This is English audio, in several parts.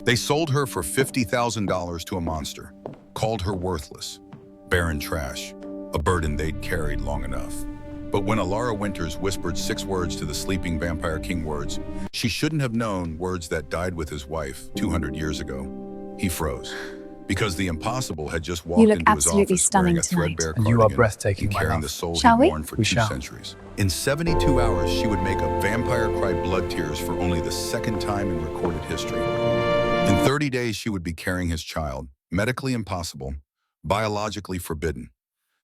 They sold her for $50,000 to a monster, called her worthless, barren trash, a burden they'd carried long enough. But when Alara Winters whispered 6 words to the sleeping vampire king, words she shouldn't have known, words that died with his wife 200 years ago, he froze. Because the impossible had just You walked look into his absolutely office wearing a stunning tonight. threadbare And you are cardigan breathtaking, and my carrying love. the soul Shall he'd we? worn for We 2 shall. centuries. In 72 hours, she would make a vampire cry blood tears for only the 2nd time in recorded history. In 30 days, she would be carrying his child, medically impossible, biologically forbidden.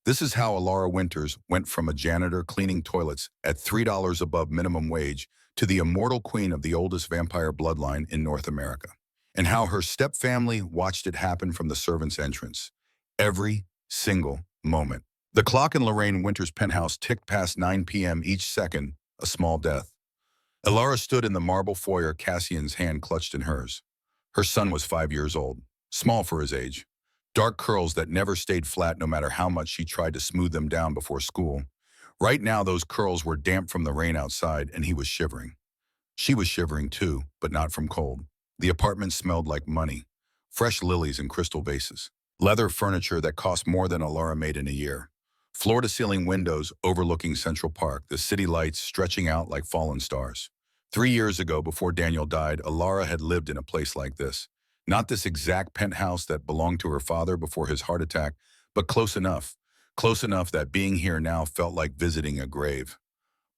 This is how Alara Winters went from a janitor cleaning toilets at $3 above minimum wage to the immortal queen of the oldest vampire bloodline in North America, and how her stepfamily watched it happen from the servants' entrance. Every single moment. The clock in Lorraine Winters' penthouse ticked past 9 p.m. each second, a small death. Alara stood in the marble foyer, Cassian's hand clutched in hers. Her son was 5 years old, small for his age. Dark curls that never stayed flat no matter how much she tried to smooth them down before school. Right now, those curls were damp from the rain outside, and he was shivering. She was shivering too, but not from cold. The apartment smelled like money, fresh lilies in crystal vases, leather furniture that cost more than Alara made in a year, floor-to-ceiling windows overlooking Central Park, the city lights stretching out like fallen stars. 3 years ago, before Daniel died, Alara had lived in a place like this. Not this exact penthouse that belonged to her father before his heart attack, but close enough that being here now felt like visiting a grave.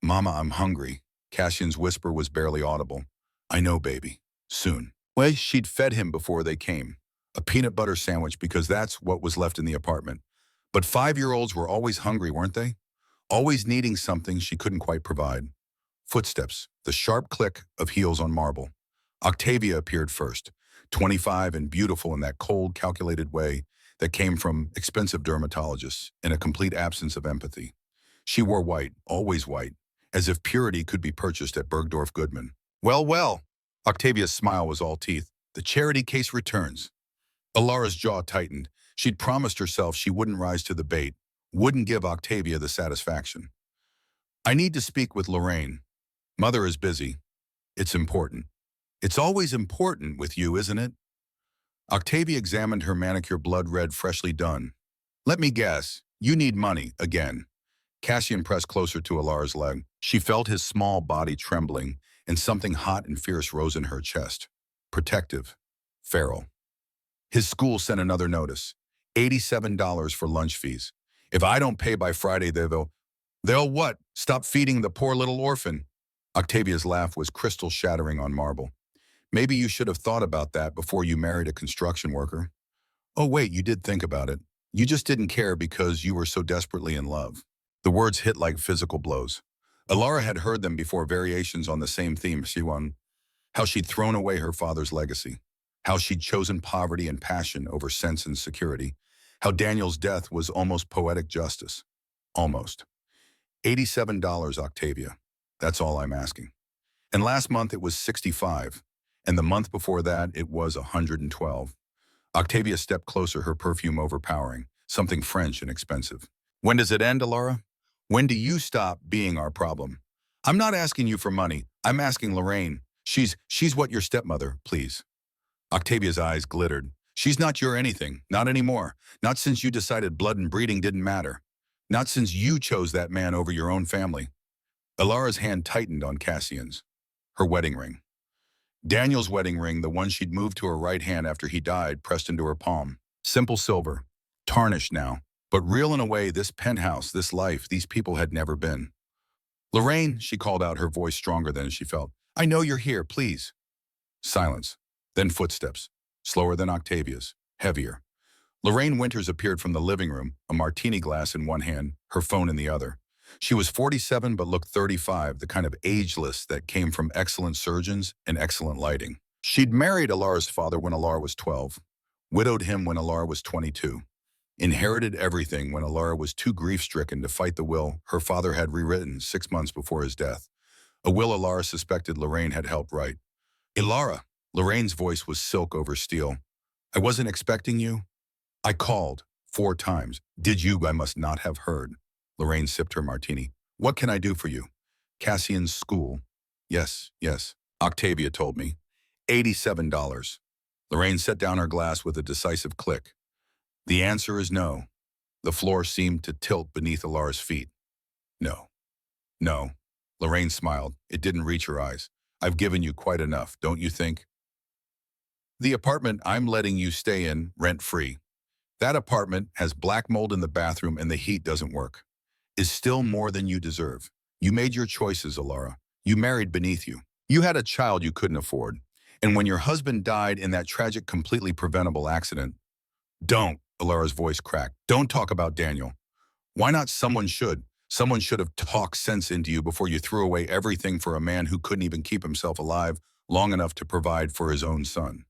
"Mama, I'm hungry." Cassian's whisper was barely audible. "I know, baby. Soon." Well, she'd fed him before they came. A peanut butter sandwich because that's what was left in the apartment. But 5-year-olds were always hungry, weren't they? Always needing something she couldn't quite provide. Footsteps, the sharp click of heels on marble. Octavia appeared first, 25 and beautiful in that cold, calculated way that came from expensive dermatologists in a complete absence of empathy. She wore white, always white, as if purity could be purchased at Bergdorf Goodman. "Well, well." Octavia's smile was all teeth. "The charity case returns." Alara's jaw tightened. She'd promised herself she wouldn't rise to the bait, wouldn't give Octavia the satisfaction. "I need to speak with Lorraine. Mother is busy. It's important." "It's always important with you, isn't it?" Octavia examined her manicure, blood red, freshly done. "Let me guess, you need money again." Cassian pressed closer to Alara's leg. She felt his small body trembling, and something hot and fierce rose in her chest. Protective. Feral. His school sent another notice. $87 for lunch fees. "If I don't pay by Friday, they'll what? Stop feeding the poor little orphan." Octavia's laugh was crystal shattering on marble. "Maybe you should have thought about that before you married a construction worker." "Oh wait, you did think about it. You just didn't care because you were so desperately in love." The words hit like physical blows. Alara had heard them before, variations on the same theme. How she'd thrown away her father's legacy. How she'd chosen poverty and passion over sense and security. How Daniel's death was almost poetic justice. Almost. $87, Octavia. That's all I'm asking. And last month it was 65. And the month before that it was 112. Octavia stepped closer, her perfume overpowering. Something French and expensive. "When does it end, Alara? When do you stop being our problem?" "I'm not asking you for money. I'm asking Lorraine. She's what, your stepmother, please." Octavia's eyes glittered. "She's not your anything. Not anymore. Not since you decided blood and breeding didn't matter. Not since you chose that man over your own family." Alara's hand tightened on Cassian's. Her wedding ring. Daniel's wedding ring, the one she'd moved to her right hand after he died, pressed into her palm. Simple silver. Tarnished now. But real in a way this penthouse, this life, these people had never been. "Lorraine," she called out, her voice stronger than she felt. "I know you're here, please." Silence. Then footsteps. Slower than Octavia's. Heavier. Lorraine Winters appeared from the living room, a martini glass in one hand, her phone in the other. She was 47 but looked 35, the kind of ageless that came from excellent surgeons and excellent lighting. She'd married Alara's father when Alara was 12, widowed him when Alara was 22, inherited everything when Alara was too grief-stricken to fight the will her father had rewritten 6 months before his death, a will Alara suspected Lorraine had helped write. "Alara," Lorraine's voice was silk over steel. "I wasn't expecting you. I called 4 times. Did you? I must not have heard." Lorraine sipped her martini. "What can I do for you?" "Cassian's school." Yes. Octavia told me. $87. Lorraine set down her glass with a decisive click. The answer is no. The floor seemed to tilt beneath Alara's feet. No. No. Lorraine smiled. It didn't reach her eyes. I've given you quite enough, don't you think? The apartment I'm letting you stay in, rent-free. That apartment has black mold in the bathroom and the heat doesn't work. Is still more than you deserve. You made your choices, Alara. You married beneath you. You had a child you couldn't afford. And when your husband died in that tragic, completely preventable accident, don't, Alara's voice cracked. Don't talk about Daniel. Why not someone should? Someone should have talked sense into you before you threw away everything for a man who couldn't even keep himself alive long enough to provide for his own son.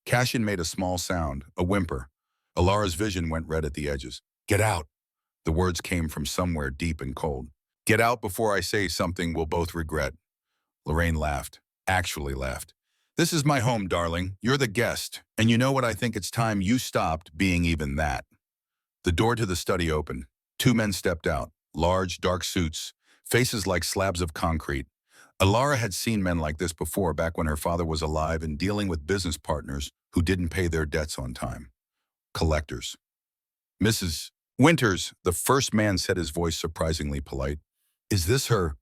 Cassian made a small sound, a whimper. Alara's vision went red at the edges. Get out. The words came from somewhere deep and cold. Get out before I say something we'll both regret. Lorraine laughed, actually laughed. This is my home, darling. You're the guest. And you know what? I think it's time you stopped being even that. The door to the study opened. Two men stepped out, large, dark suits, faces like slabs of concrete. Alara had seen men like this before back when her father was alive and dealing with business partners who didn't pay their debts on time. Collectors. Mrs. Winters, the first man said, his voice surprisingly polite. Is this her?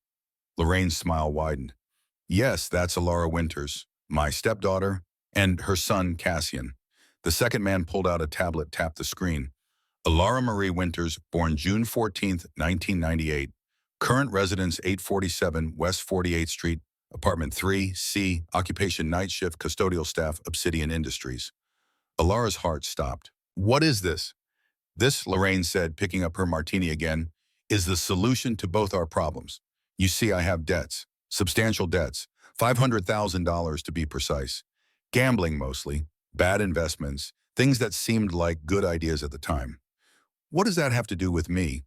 Lorraine's smile widened. Yes, that's Alara Winters, my stepdaughter, and her son, Cassian. The second man pulled out a tablet, tapped the screen. Alara Marie Winters, born June 14, 1998. Current residence 847 West 48th Street, apartment 3C, occupation night shift, custodial staff, Obsidian Industries. Alara's heart stopped. What is this? This, Lorraine said, picking up her martini again, is the solution to both our problems. You see, I have debts, substantial debts, $500,000 to be precise. Gambling mostly, bad investments, things that seemed like good ideas at the time. What does that have to do with me?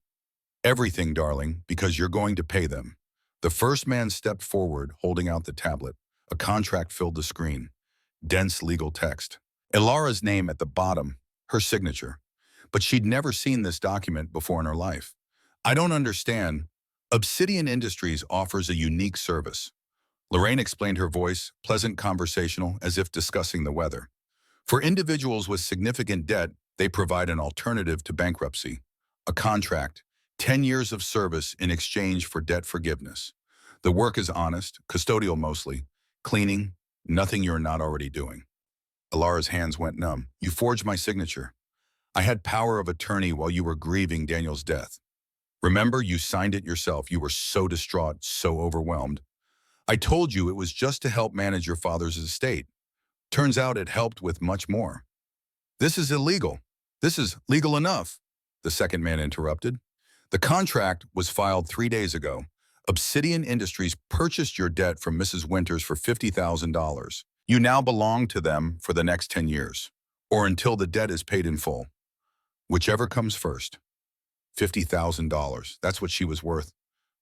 Everything, darling, because you're going to pay them. The first man stepped forward, holding out the tablet. A contract filled the screen. Dense legal text. Alara's name at the bottom, her signature. But she'd never seen this document before in her life. I don't understand. Obsidian Industries offers a unique service. Lorraine explained, her voice, pleasant, conversational, as if discussing the weather. For individuals with significant debt, they provide an alternative to bankruptcy. A contract, 10 years of service in exchange for debt forgiveness. The work is honest, custodial mostly, cleaning, nothing you're not already doing. Alara's hands went numb. You forged my signature. I had power of attorney while you were grieving Daniel's death. Remember, you signed it yourself. You were so distraught, so overwhelmed. I told you it was just to help manage your father's estate. Turns out it helped with much more. This is illegal. This is legal enough, the second man interrupted. The contract was filed 3 days ago. Obsidian Industries purchased your debt from Mrs. Winters for $50,000. You now belong to them for the next 10 years, or until the debt is paid in full. Whichever comes first. $50,000, that's what she was worth.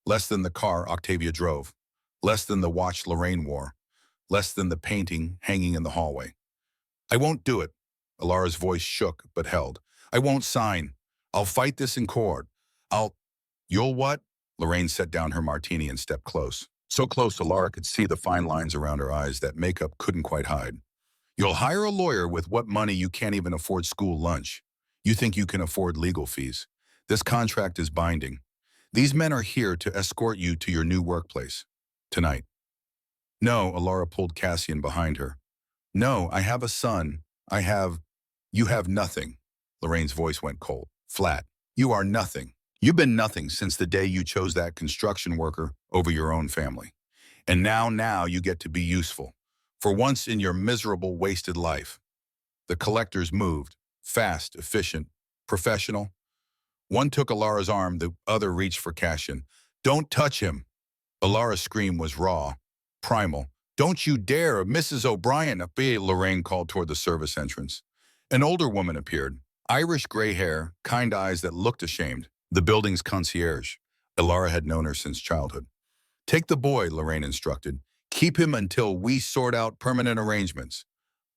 Less than the car Octavia drove. Less than the watch Lorraine wore. Less than the painting hanging in the hallway. I won't do it. Alara's voice shook but held. I won't sign. I'll fight this in court. You'll what? Lorraine set down her martini and stepped close. So close Alara could see the fine lines around her eyes that makeup couldn't quite hide. You'll hire a lawyer with what money you can't even afford school lunch. You think you can afford legal fees. This contract is binding. These men are here to escort you to your new workplace. Tonight. No, Alara pulled Cassian behind her. No, I have a son. You have nothing. Lorraine's voice went cold, flat. You are nothing. You've been nothing since the day you chose that construction worker over your own family. And now you get to be useful. For once in your miserable, wasted life. The collectors moved, fast, efficient, professional. One took Alara's arm, the other reached for Cassian. Don't touch him. Alara's scream was raw, primal. Don't you dare, Mrs. O'Brien, Lorraine called toward the service entrance. An older woman appeared, Irish gray hair, kind eyes that looked ashamed. The building's concierge. Alara had known her since childhood. Take the boy, Lorraine instructed. Keep him until we sort out permanent arrangements.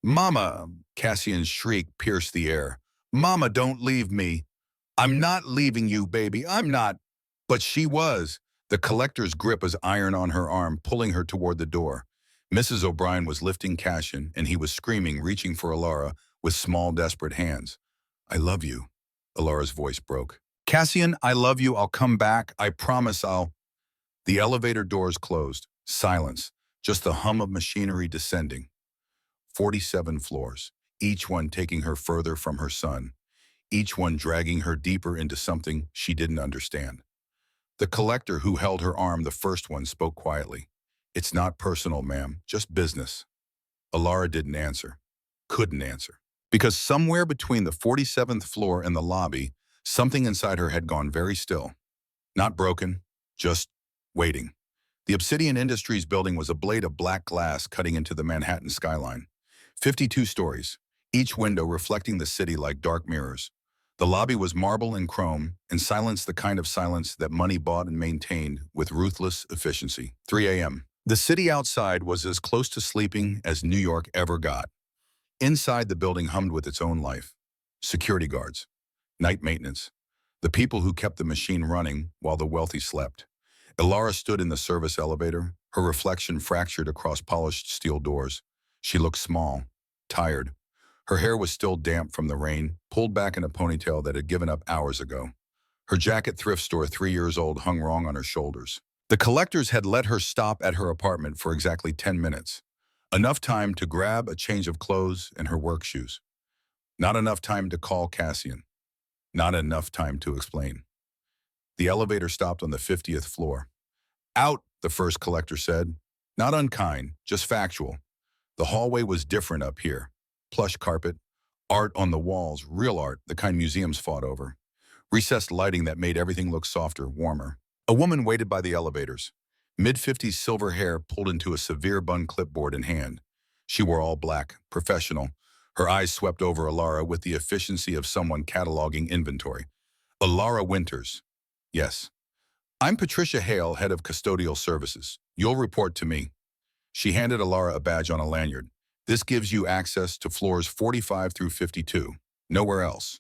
Mama, Cassian's shriek pierced the air. Mama, don't leave me. I'm not leaving you, baby, I'm not. But she was. The collector's grip was iron on her arm, pulling her toward the door. Mrs. O'Brien was lifting Cassian, and he was screaming, reaching for Alara with small, desperate hands. I love you. Alara's voice broke. Cassian, I love you. I'll come back. I promise I'll... The elevator doors closed. Silence. Just the hum of machinery descending. 47 floors, each one taking her further from her son, each one dragging her deeper into something she didn't understand. The collector who held her arm, the first one, spoke quietly. It's not personal, ma'am, just business. Alara didn't answer. Couldn't answer. Because somewhere between the 47th floor and the lobby, something inside her had gone very still. Not broken, just waiting. The Obsidian Industries building was a blade of black glass cutting into the Manhattan skyline. 52 stories, each window reflecting the city like dark mirrors. The lobby was marble and chrome, and silence, the kind of silence that money bought and maintained with ruthless efficiency. 3 a.m. The city outside was as close to sleeping as New York ever got. Inside, the building hummed with its own life. Security guards, night maintenance, the people who kept the machine running while the wealthy slept. Alara stood in the service elevator, her reflection fractured across polished steel doors. She looked small, tired. Her hair was still damp from the rain, pulled back in a ponytail that had given up hours ago. Her jacket, thrift store 3 years old, hung wrong on her shoulders. The collectors had let her stop at her apartment for exactly 10 minutes. Enough time to grab a change of clothes and her work shoes. Not enough time to call Cassian. Not enough time to explain. The elevator stopped on the 50th floor. Out, the first collector said. Not unkind, just factual. The hallway was different up here. Plush carpet, art on the walls, real art, the kind museums fought over. Recessed lighting that made everything look softer, warmer. A woman waited by the elevators. Mid-50s silver hair pulled into a severe bun, clipboard in hand. She wore all black, professional. Her eyes swept over Alara with the efficiency of someone cataloging inventory. Alara Winters. Yes. I'm Patricia Hale, head of custodial services. You'll report to me. She handed Alara a badge on a lanyard. This gives you access to floors 45 through 52. Nowhere else.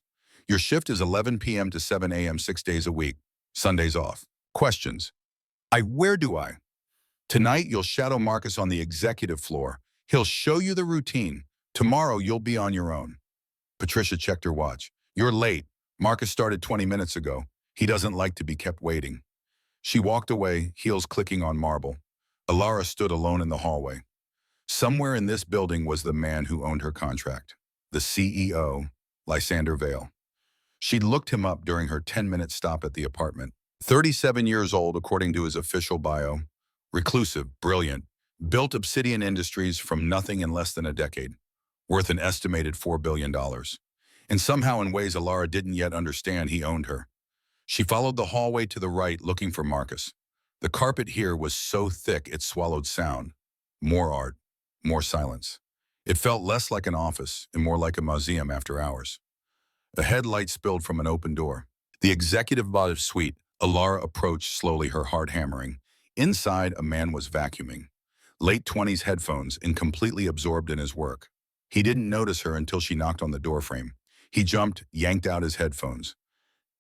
Your shift is 11 p.m. to 7 a.m. 6 days a week. Sundays off. Questions? Where do I? Tonight, you'll shadow Marcus on the executive floor. He'll show you the routine. Tomorrow, you'll be on your own. Patricia checked her watch. You're late. Marcus started 20 minutes ago. He doesn't like to be kept waiting. She walked away, heels clicking on marble. Alara stood alone in the hallway. Somewhere in this building was the man who owned her contract. The CEO, Lysander Vale. She'd looked him up during her 10-minute stop at the apartment. 37 years old, according to his official bio. Reclusive, brilliant. Built Obsidian Industries from nothing in less than a decade. Worth an estimated $4 billion. And somehow, in ways Alara didn't yet understand, he owned her. She followed the hallway to the right, looking for Marcus. The carpet here was so thick it swallowed sound. More art, more silence. It felt less like an office and more like a museum after hours. A headlight spilled from an open door. The executive bottom suite. Alara approached slowly, her heart hammering. Inside, a man was vacuuming. Late 20s headphones and completely absorbed in his work. He didn't notice her until she knocked on the doorframe. He jumped, yanked out his headphones.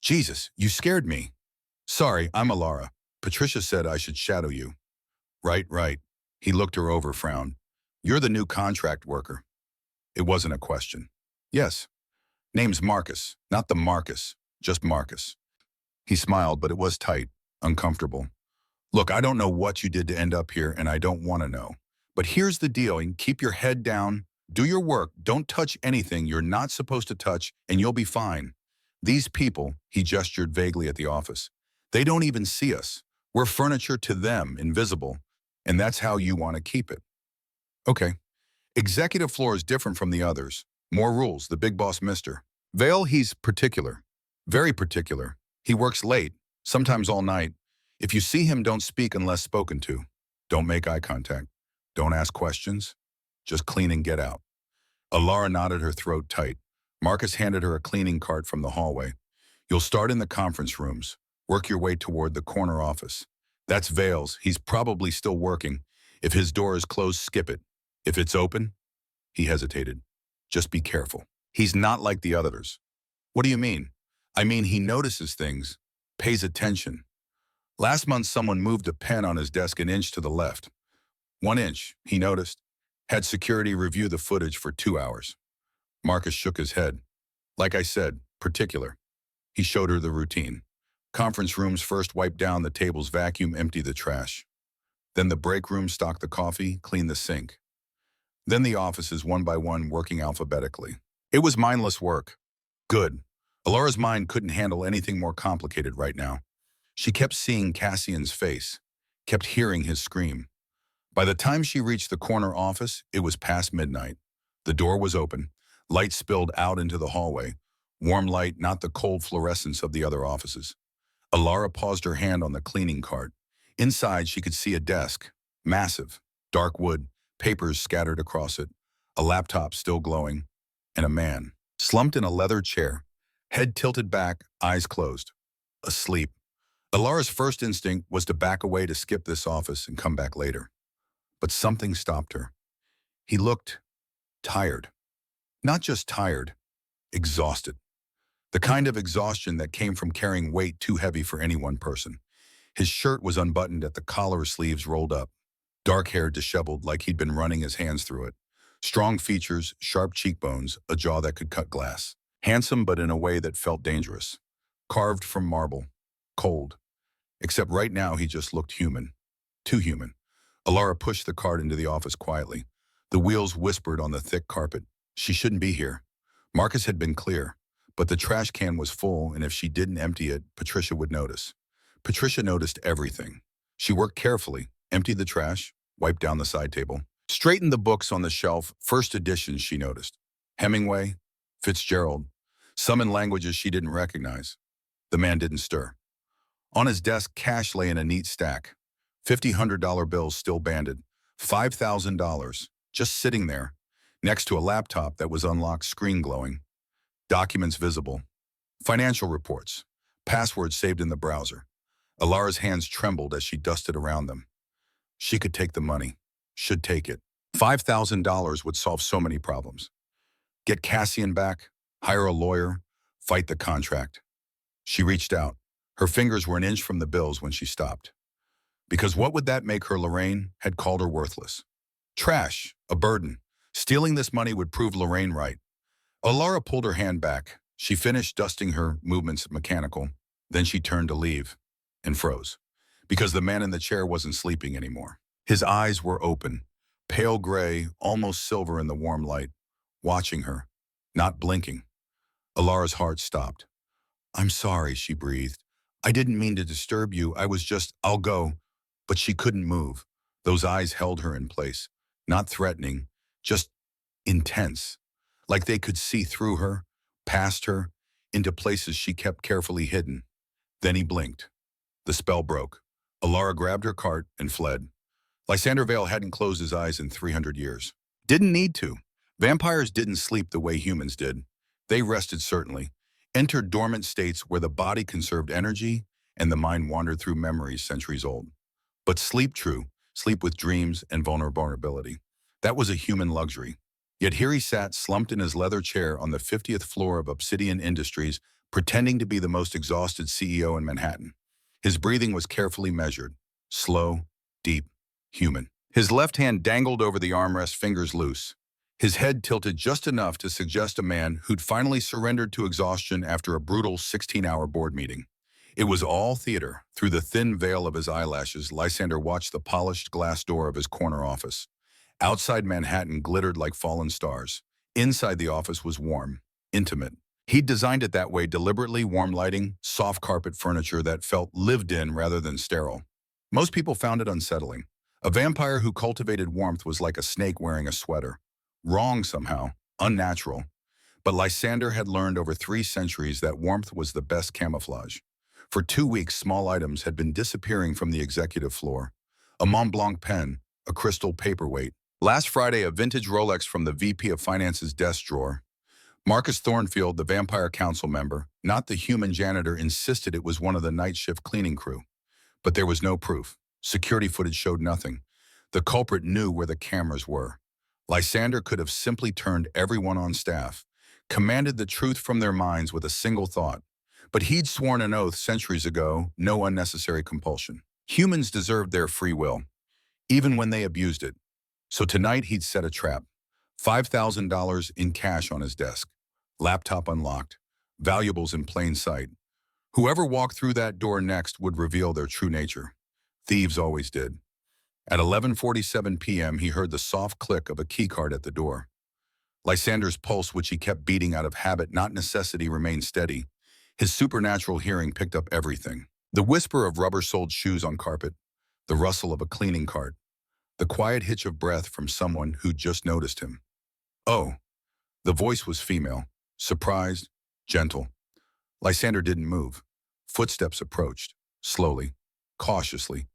Jesus, you scared me. Sorry, I'm Alara. Patricia said I should shadow you. Right. He looked her over, frowned. You're the new contract worker. It wasn't a question. Yes. Name's Marcus, not the Marcus, just Marcus. He smiled, but it was tight, uncomfortable. Look, I don't know what you did to end up here, and I don't want to know. But here's the deal, and keep your head down, do your work, don't touch anything you're not supposed to touch, and you'll be fine. These people, he gestured vaguely at the office, they don't even see us. We're furniture to them, invisible, and that's how you want to keep it. Okay. Executive floor is different from the others. More rules, the big boss mister. Vale, he's particular. Very particular. He works late, sometimes all night. If you see him, don't speak unless spoken to. Don't make eye contact. Don't ask questions. Just clean and get out. Alara nodded, her throat tight. Marcus handed her a cleaning cart from the hallway. You'll start in the conference rooms. Work your way toward the corner office. That's Vale's. He's probably still working. If his door is closed, skip it. If it's open, he hesitated. Just be careful. He's not like the others. What do you mean? I mean, he notices things, pays attention. Last month, someone moved a pen on his desk an inch to the left. 1 inch, he noticed. Had security review the footage for 2 hours. Marcus shook his head. Like I said, particular. He showed her the routine. Conference rooms first wipe down the tables, vacuum, empty the trash. Then the break room stock the coffee, clean the sink. Then the offices one by one working alphabetically. It was mindless work. Good. Alara's mind couldn't handle anything more complicated right now. She kept seeing Cassian's face, kept hearing his scream. By the time she reached the corner office, it was past midnight. The door was open. Light spilled out into the hallway. Warm light, not the cold fluorescence of the other offices. Alara paused her hand on the cleaning cart. Inside, she could see a desk. Massive. Dark wood. Papers scattered across it. A laptop still glowing. And a man. Slumped in a leather chair. Head tilted back, eyes closed. Asleep. Alara's first instinct was to back away to skip this office and come back later. But something stopped her. He looked tired. Not just tired, exhausted. The kind of exhaustion that came from carrying weight too heavy for any one person. His shirt was unbuttoned at the collar, sleeves rolled up. Dark hair disheveled like he'd been running his hands through it. Strong features, sharp cheekbones, a jaw that could cut glass. Handsome but in a way that felt dangerous. Carved from marble. Cold. Except right now he just looked human. Too human. Alara pushed the cart into the office quietly. The wheels whispered on the thick carpet. She shouldn't be here. Marcus had been clear. But the trash can was full, and if she didn't empty it, Patricia would notice. Patricia noticed everything. She worked carefully, emptied the trash, wiped down the side table, straightened the books on the shelf, first editions she noticed. Hemingway, Fitzgerald, some in languages she didn't recognize. The man didn't stir. On his desk, cash lay in a neat stack. $100 bills still banded. $5,000, just sitting there, next to a laptop that was unlocked, screen glowing. Documents visible. Financial reports. Passwords saved in the browser. Alara's hands trembled as she dusted around them. She could take the money. Should take it. $5,000 would solve so many problems. Get Cassian back, hire a lawyer, fight the contract. She reached out. Her fingers were an inch from the bills when she stopped. Because what would that make her? Lorraine had called her worthless. Trash, a burden. Stealing this money would prove Lorraine right. Alara pulled her hand back. She finished dusting, her movements mechanical. Then she turned to leave and froze because the man in the chair wasn't sleeping anymore. His eyes were open, pale gray, almost silver in the warm light, watching her, not blinking. Alara's heart stopped. I'm sorry, she breathed. I didn't mean to disturb you. I'll go. But she couldn't move. Those eyes held her in place, not threatening, just intense. Like they could see through her, past her, into places she kept carefully hidden. Then he blinked. The spell broke. Alara grabbed her cart and fled. Lysander Vale hadn't closed his eyes in 300 years. Didn't need to. Vampires didn't sleep the way humans did. They rested, certainly. Entered dormant states where the body conserved energy and the mind wandered through memories centuries old. But sleep, true, sleep with dreams and vulnerability. That was a human luxury. Yet here he sat, slumped in his leather chair on the 50th floor of Obsidian Industries, pretending to be the most exhausted CEO in Manhattan. His breathing was carefully measured, slow, deep, human. His left hand dangled over the armrest, fingers loose. His head tilted just enough to suggest a man who'd finally surrendered to exhaustion after a brutal 16-hour board meeting. It was all theater. Through the thin veil of his eyelashes, Lysander watched the polished glass door of his corner office. Outside Manhattan glittered like fallen stars. Inside the office was warm, intimate. He'd designed it that way deliberately, warm lighting, soft carpet furniture that felt lived in rather than sterile. Most people found it unsettling. A vampire who cultivated warmth was like a snake wearing a sweater. Wrong somehow, unnatural. But Lysander had learned over 3 centuries that warmth was the best camouflage. For 2 weeks, small items had been disappearing from the executive floor. A Mont Blanc pen, a crystal paperweight. Last Friday, a vintage Rolex from the VP of Finance's desk drawer. Marcus Thornfield, the Vampire Council member, not the human janitor, insisted it was one of the night shift cleaning crew. But there was no proof. Security footage showed nothing. The culprit knew where the cameras were. Lysander could have simply turned everyone on staff, commanded the truth from their minds with a single thought. But he'd sworn an oath centuries ago, no unnecessary compulsion. Humans deserved their free will. even when they abused it. So tonight he'd set a trap. $5,000 in cash on his desk, laptop unlocked, valuables in plain sight. Whoever walked through that door next would reveal their true nature. Thieves always did. At 11:47 p.m., he heard the soft click of a keycard at the door. Lysander's pulse, which he kept beating out of habit, not necessity, remained steady. His supernatural hearing picked up everything. The whisper of rubber-soled shoes on carpet, the rustle of a cleaning cart, the quiet hitch of breath from someone who'd just noticed him. Oh, the voice was female, surprised, gentle. Lysander didn't move. Footsteps approached, slowly, cautiously,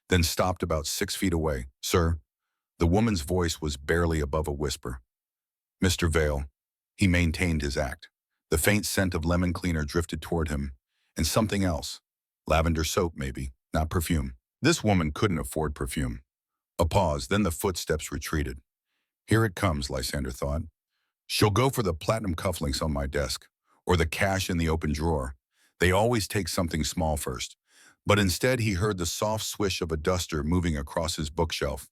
then stopped about 6 feet away. Sir, the woman's voice was barely above a whisper. Mr. Vale. He maintained his act. The faint scent of lemon cleaner drifted toward him, and something else. Lavender soap, maybe, not perfume. This woman couldn't afford perfume. A pause, then the footsteps retreated. Here it comes, Lysander thought. She'll go for the platinum cufflinks on my desk, or the cash in the open drawer. They always take something small first. But instead he heard the soft swish of a duster moving across his bookshelf,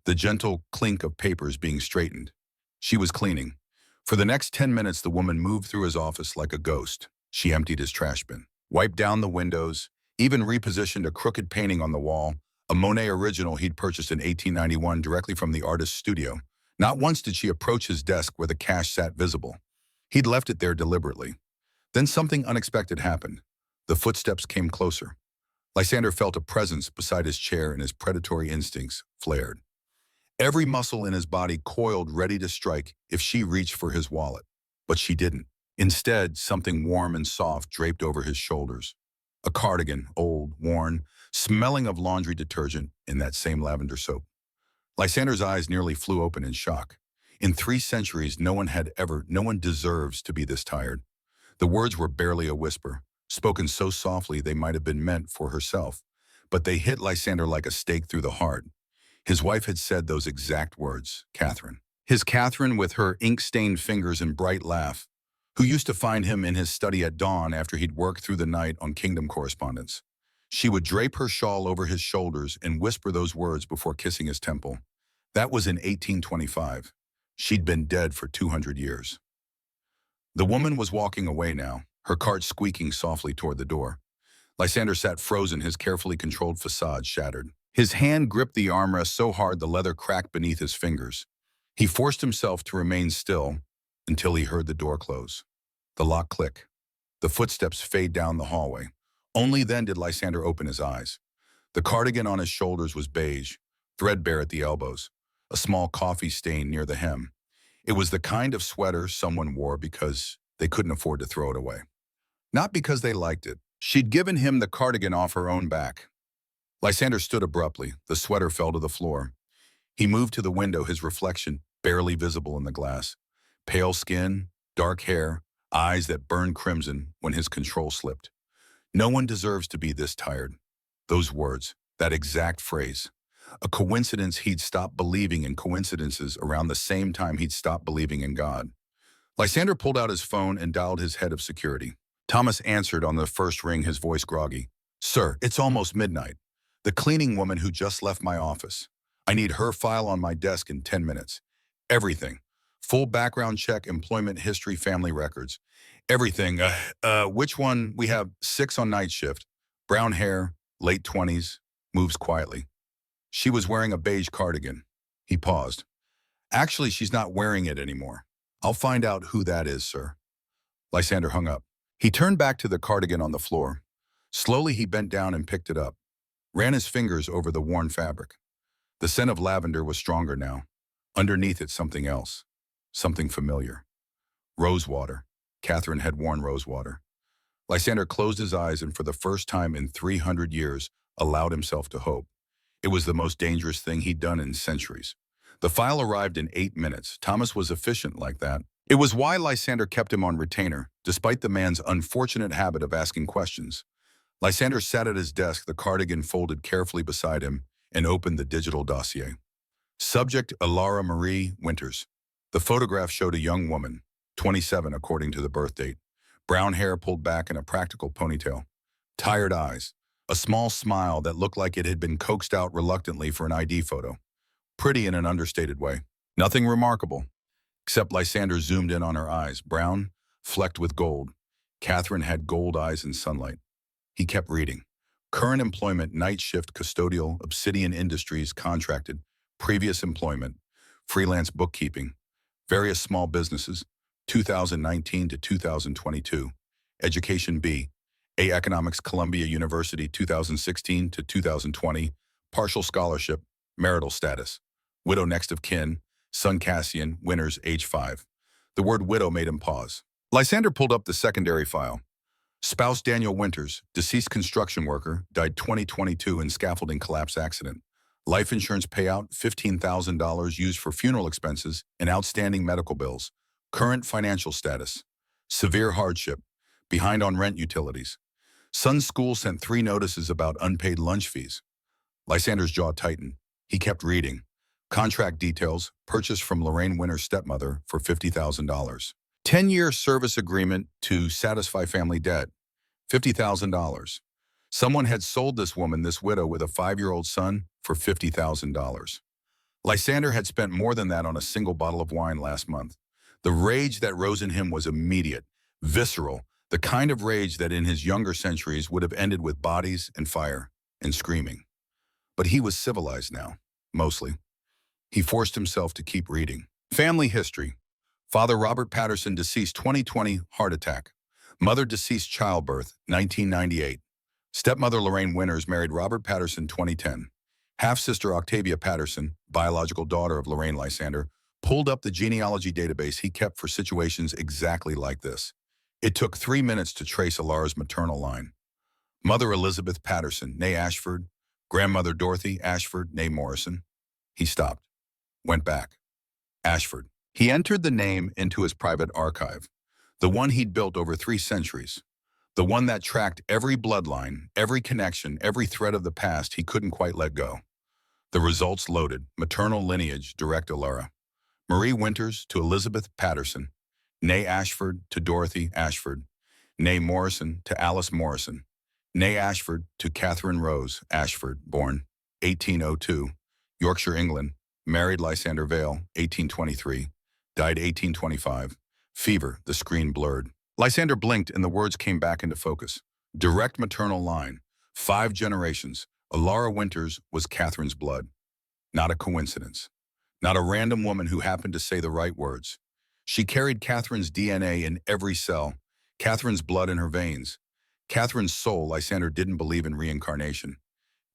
the gentle clink of papers being straightened. She was cleaning. For the next 10 minutes, the woman moved through his office like a ghost. She emptied his trash bin, wiped down the windows, even repositioned a crooked painting on the wall, a Monet original he'd purchased in 1891 directly from the artist's studio. Not once did she approach his desk where the cash sat visible. He'd left it there deliberately. Then something unexpected happened. The footsteps came closer. Lysander felt a presence beside his chair and his predatory instincts flared. Every muscle in his body coiled, ready to strike if she reached for his wallet. But she didn't. Instead, something warm and soft draped over his shoulders. A cardigan, old, worn, smelling of laundry detergent in that same lavender soap. Lysander's eyes nearly flew open in shock. In 3 centuries, no one deserves to be this tired. The words were barely a whisper, spoken so softly they might have been meant for herself, but they hit Lysander like a stake through the heart. His wife had said those exact words, Catherine. His Catherine with her ink-stained fingers and bright laugh, who used to find him in his study at dawn after he'd worked through the night on Kingdom correspondence. She would drape her shawl over his shoulders and whisper those words before kissing his temple. That was in 1825. She'd been dead for 200 years. The woman was walking away now, her cart squeaking softly toward the door. Lysander sat frozen, his carefully controlled facade shattered. His hand gripped the armrest so hard the leather cracked beneath his fingers. He forced himself to remain still until he heard the door close. The lock click. The footsteps fade down the hallway. Only then did Lysander open his eyes. The cardigan on his shoulders was beige, threadbare at the elbows, a small coffee stain near the hem. It was the kind of sweater someone wore because they couldn't afford to throw it away. Not because they liked it. She'd given him the cardigan off her own back. Lysander stood abruptly. The sweater fell to the floor. He moved to the window, his reflection barely visible in the glass. Pale skin, dark hair, eyes that burned crimson when his control slipped. No one deserves to be this tired. Those words, that exact phrase. A coincidence he'd stopped believing in coincidences around the same time he'd stopped believing in God. Lysander pulled out his phone and dialed his head of security. Thomas answered on the first ring, his voice groggy. Sir, it's almost midnight. The cleaning woman who just left my office. I need her file on my desk in 10 minutes. Everything. Full background check, employment history, family records. Everything. Which one? We have 6 on night shift. Brown hair, late 20s, moves quietly. She was wearing a beige cardigan. He paused. Actually, she's not wearing it anymore. I'll find out who that is, sir. Lysander hung up. He turned back to the cardigan on the floor. Slowly, he bent down and picked it up. Ran his fingers over the worn fabric. The scent of lavender was stronger now. Underneath it, something else. Something familiar. Rosewater. Catherine had worn rosewater. Lysander closed his eyes and for the first time in 300 years allowed himself to hope. It was the most dangerous thing he'd done in centuries. The file arrived in 8 minutes. Thomas was efficient like that. It was why Lysander kept him on retainer, despite the man's unfortunate habit of asking questions. Lysander sat at his desk, the cardigan folded carefully beside him, and opened the digital dossier. Subject, Alara Marie Winters. The photograph showed a young woman, 27 according to the birth date. Brown hair pulled back in a practical ponytail. Tired eyes. A small smile that looked like it had been coaxed out reluctantly for an ID photo. Pretty in an understated way. Nothing remarkable, except Lysander zoomed in on her eyes, brown, flecked with gold. Catherine had gold eyes in sunlight. He kept reading. Current employment, night shift, custodial, Obsidian Industries, contracted. Previous employment, freelance bookkeeping. Various small businesses, 2019 to 2022. Education B. A. Economics, Columbia University, 2016 to 2020. Partial scholarship, marital status. Widow next of kin, son Cassian, Winters, age 5. The word widow made him pause. Lysander pulled up the secondary file. Spouse Daniel Winters, deceased construction worker, died 2022 in scaffolding collapse accident. Life insurance payout, $15,000 used for funeral expenses and outstanding medical bills. Current financial status, severe hardship, behind on rent utilities. Son's school sent 3 notices about unpaid lunch fees. Lysander's jaw tightened. He kept reading. Contract details, purchase from Lorraine Winter's stepmother for $50,000. 10-year service agreement to satisfy family debt, $50,000. Someone had sold this woman, this widow with a 5-year-old son, for $50,000. Lysander had spent more than that on a single bottle of wine last month. The rage that rose in him was immediate, visceral, the kind of rage that in his younger centuries would have ended with bodies and fire and screaming. But he was civilized now, mostly. He forced himself to keep reading. Family history. Father Robert Patterson, deceased 2020, heart attack. Mother deceased childbirth, 1998. Stepmother Lorraine Winters married Robert Patterson, 2010. Half-sister Octavia Patterson, biological daughter of Lorraine Lysander, pulled up the genealogy database he kept for situations exactly like this. It took 3 minutes to trace Alara's maternal line. Mother Elizabeth Patterson, née Ashford. Grandmother Dorothy Ashford, née Morrison. He stopped. Went back. Ashford. He entered the name into his private archive, the one he'd built over 3 centuries, the one that tracked every bloodline, every connection, every thread of the past he couldn't quite let go. The results loaded: maternal lineage, direct Alara. Marie Winters to Elizabeth Patterson, née Ashford to Dorothy Ashford, née Morrison to Alice Morrison, née Ashford to Catherine Rose Ashford, born 1802, Yorkshire, England, married Lysander Vale, 1823, died 1825. Fever, the screen blurred. Lysander blinked and the words came back into focus. Direct maternal line, 5 generations. Alara Winters was Catherine's blood. Not a coincidence. Not a random woman who happened to say the right words. She carried Catherine's DNA in every cell, Catherine's blood in her veins. Catherine's soul. Lysander didn't believe in reincarnation,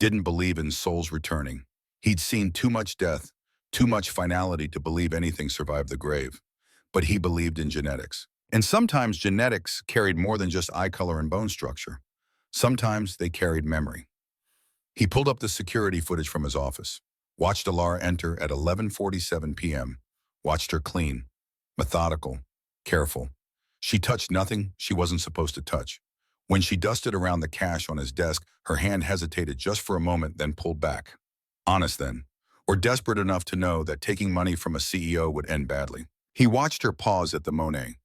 didn't believe in souls returning. He'd seen too much death, too much finality to believe anything survived the grave. But he believed in genetics. And sometimes genetics carried more than just eye color and bone structure. Sometimes they carried memory. He pulled up the security footage from his office, watched Alara enter at 11:47 p.m., watched her clean, methodical, careful. She touched nothing she wasn't supposed to touch. When she dusted around the cash on his desk, her hand hesitated just for a moment, then pulled back. Honest then, or desperate enough to know that taking money from a CEO would end badly. He watched her pause at the Monet,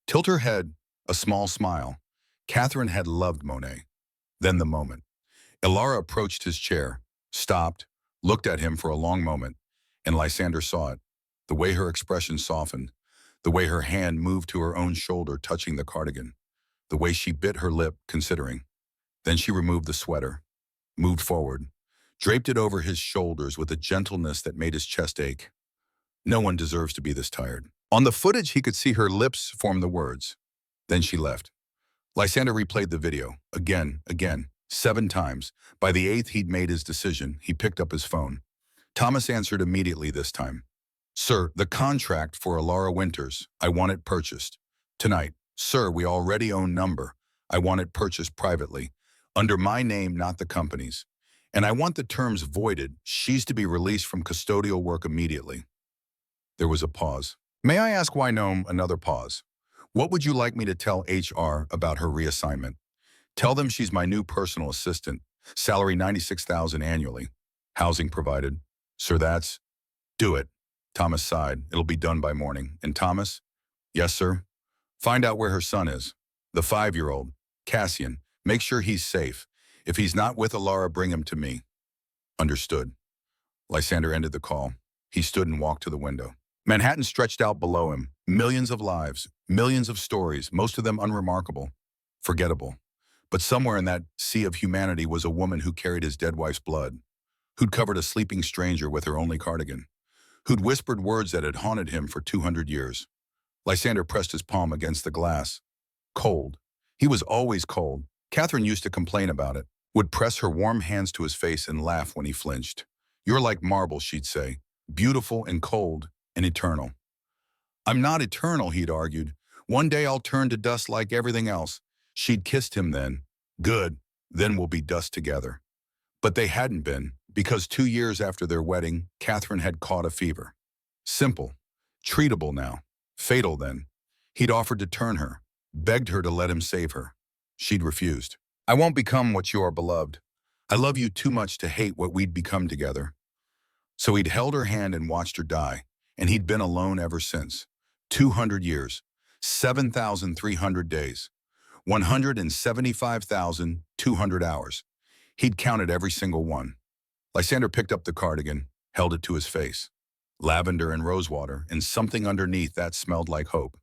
tilt her head, a small smile. Catherine had loved Monet. Then the moment. Alara approached his chair, stopped, looked at him for a long moment, and Lysander saw it. The way her expression softened, the way her hand moved to her own shoulder, touching the cardigan, the way she bit her lip, considering. Then she removed the sweater, moved forward, draped it over his shoulders with a gentleness that made his chest ache. No one deserves to be this tired. On the footage, he could see her lips form the words. Then she left. Lysander replayed the video, again, 7 times. By the 8th, he'd made his decision. He picked up his phone. Thomas answered immediately this time. Sir, the contract for Alara Winters. I want it purchased. Tonight. Sir, we already own number. I want it purchased privately. Under my name, not the company's. And I want the terms voided. She's to be released from custodial work immediately. There was a pause. May I ask why no? Another pause. What would you like me to tell HR about her reassignment? Tell them she's my new personal assistant. Salary $96,000 annually. Housing provided. Sir, that's... Do it. Thomas sighed. It'll be done by morning. And Thomas? Yes, sir. Find out where her son is. The 5-year-old. Cassian. Make sure he's safe. If he's not with Alara, bring him to me. Understood. Lysander ended the call. He stood and walked to the window. Manhattan stretched out below him. Millions of lives, millions of stories, most of them unremarkable, forgettable. But somewhere in that sea of humanity was a woman who carried his dead wife's blood, who'd covered a sleeping stranger with her only cardigan, who'd whispered words that had haunted him for 200 years. Lysander pressed his palm against the glass. Cold. He was always cold. Catherine used to complain about it, would press her warm hands to his face and laugh when he flinched. You're like marble, she'd say, beautiful and cold and eternal. I'm not eternal, he'd argued. One day I'll turn to dust like everything else. She'd kissed him then. Good, then we'll be dust together. But they hadn't been, because 2 years after their wedding, Catherine had caught a fever. Simple, treatable now, fatal then. He'd offered to turn her, begged her to let him save her. She'd refused. I won't become what you are, beloved. I love you too much to hate what we'd become together. So he'd held her hand and watched her die, and he'd been alone ever since. 200 years, 7,300 days, 175,200 hours. He'd counted every single one. Lysander picked up the cardigan, held it to his face. Lavender and rosewater, and something underneath that smelled like hope.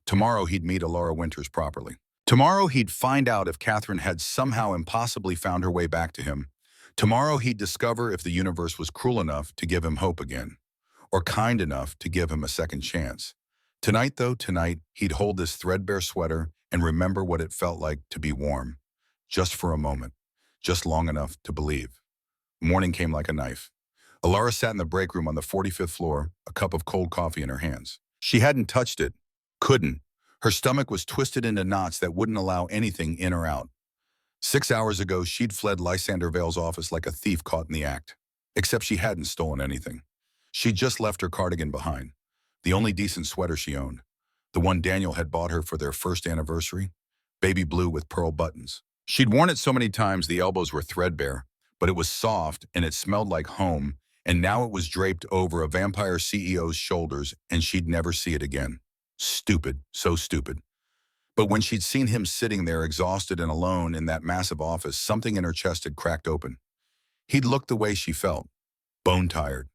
Tomorrow he'd meet Alara Winters properly. Tomorrow he'd find out if Catherine had somehow impossibly found her way back to him. Tomorrow he'd discover if the universe was cruel enough to give him hope again, or kind enough to give him a second chance. Tonight, though, he'd hold this threadbare sweater and remember what it felt like to be warm. Just for a moment. Just long enough to believe. Morning came like a knife. Alara sat in the break room on the 45th floor, a cup of cold coffee in her hands. She hadn't touched it. Couldn't. Her stomach was twisted into knots that wouldn't allow anything in or out. 6 hours ago, she'd fled Lysander Vale's office like a thief caught in the act. Except she hadn't stolen anything. She'd just left her cardigan behind. The only decent sweater she owned. The one Daniel had bought her for their first anniversary. Baby blue with pearl buttons. She'd worn it so many times the elbows were threadbare, but it was soft and it smelled like home, and now it was draped over a vampire CEO's shoulders and she'd never see it again. Stupid, so stupid. But when she'd seen him sitting there exhausted and alone in that massive office, something in her chest had cracked open. He'd looked the way she felt, bone-tired,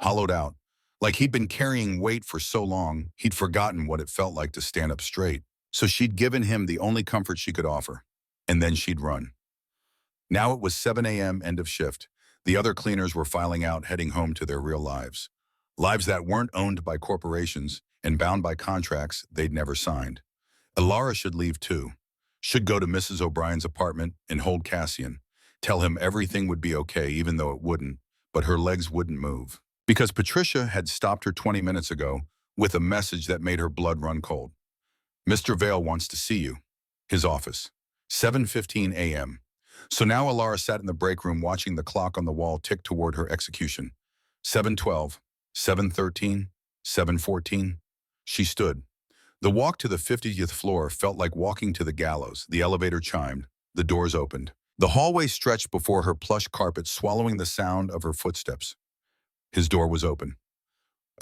hollowed out, like he'd been carrying weight for so long, he'd forgotten what it felt like to stand up straight. So she'd given him the only comfort she could offer, and then she'd run. Now it was 7 a.m., end of shift. The other cleaners were filing out, heading home to their real lives. Lives that weren't owned by corporations and bound by contracts they'd never signed. Alara should leave too. Should go to Mrs. O'Brien's apartment and hold Cassian. Tell him everything would be okay, even though it wouldn't, but her legs wouldn't move. Because Patricia had stopped her 20 minutes ago with a message that made her blood run cold. Mr. Vale wants to see you. His office. 7:15 a.m. So now Alara sat in the break room watching the clock on the wall tick toward her execution. 7:12, 7:13, 7:14. She stood. The walk to the 50th floor felt like walking to the gallows. The elevator chimed. The doors opened. The hallway stretched before her plush carpet, swallowing the sound of her footsteps. His door was open.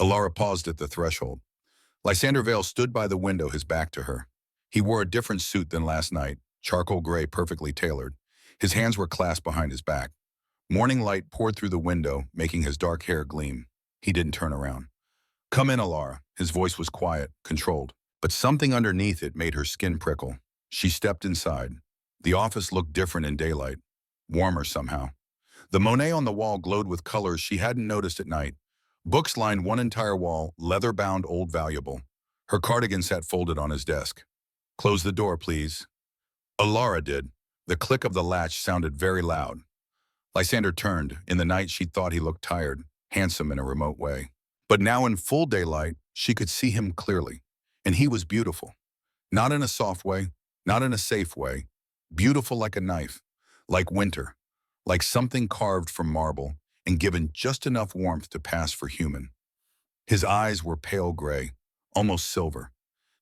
Alara paused at the threshold. Lysander Vale stood by the window, his back to her. He wore a different suit than last night, charcoal gray, perfectly tailored. His hands were clasped behind his back. Morning light poured through the window, making his dark hair gleam. He didn't turn around. Come in, Alara. His voice was quiet, controlled. But something underneath it made her skin prickle. She stepped inside. The office looked different in daylight. Warmer somehow. The Monet on the wall glowed with colors she hadn't noticed at night. Books lined one entire wall, leather-bound old valuable. Her cardigan sat folded on his desk. Close the door, please. Alara did. The click of the latch sounded very loud. Lysander turned. In the night, she'd thought he looked tired, handsome in a remote way. But now in full daylight, she could see him clearly. And he was beautiful. Not in a soft way, not in a safe way. Beautiful like a knife, like winter, like something carved from marble and given just enough warmth to pass for human. His eyes were pale gray, almost silver.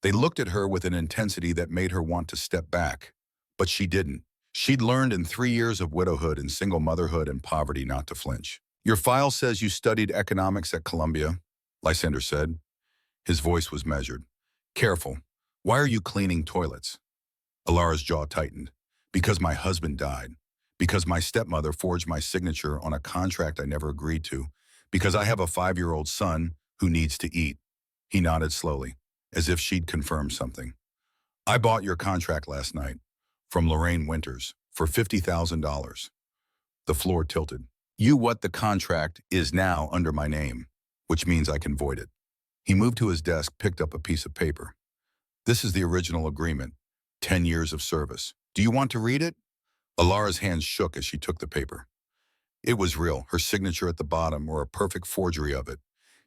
They looked at her with an intensity that made her want to step back. But she didn't. She'd learned in 3 years of widowhood and single motherhood and poverty not to flinch. Your file says you studied economics at Columbia, Lysander said. His voice was measured. Careful. Why are you cleaning toilets? Alara's jaw tightened. Because my husband died. Because my stepmother forged my signature on a contract I never agreed to. Because I have a 5-year-old son who needs to eat. He nodded slowly, as if she'd confirmed something. I bought your contract last night from Lorraine Winters for $50,000. The floor tilted. You what the contract is now under my name, which means I can void it. He moved to his desk, picked up a piece of paper. This is the original agreement, 10 years of service. Do you want to read it? Alara's hands shook as she took the paper. It was real, her signature at the bottom or a perfect forgery of it.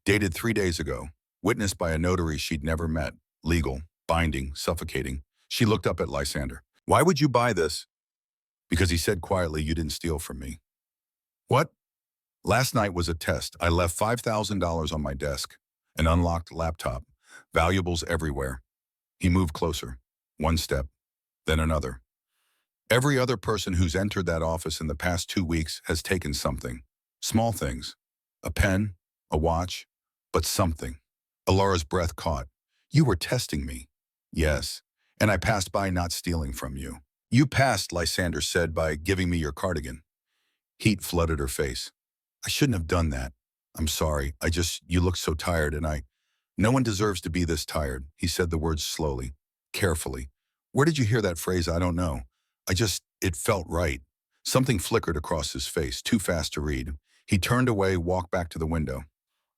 Dated 3 days ago, witnessed by a notary she'd never met. Legal, binding, suffocating. She looked up at Lysander. Why would you buy this? Because he said quietly, you didn't steal from me. What? Last night was a test. I left $5,000 on my desk, an unlocked laptop, valuables everywhere. He moved closer, one step, then another. Every other person who's entered that office in the past 2 weeks has taken something. Small things. A pen, a watch, but something. Alara's breath caught. You were testing me. Yes, and I passed by not stealing from you. You passed, Lysander said, by giving me your cardigan. Heat flooded her face. I shouldn't have done that. I'm sorry. You look so tired and No one deserves to be this tired. He said the words slowly, carefully. Where did you hear that phrase? I don't know. It felt right. Something flickered across his face, too fast to read. He turned away, walked back to the window.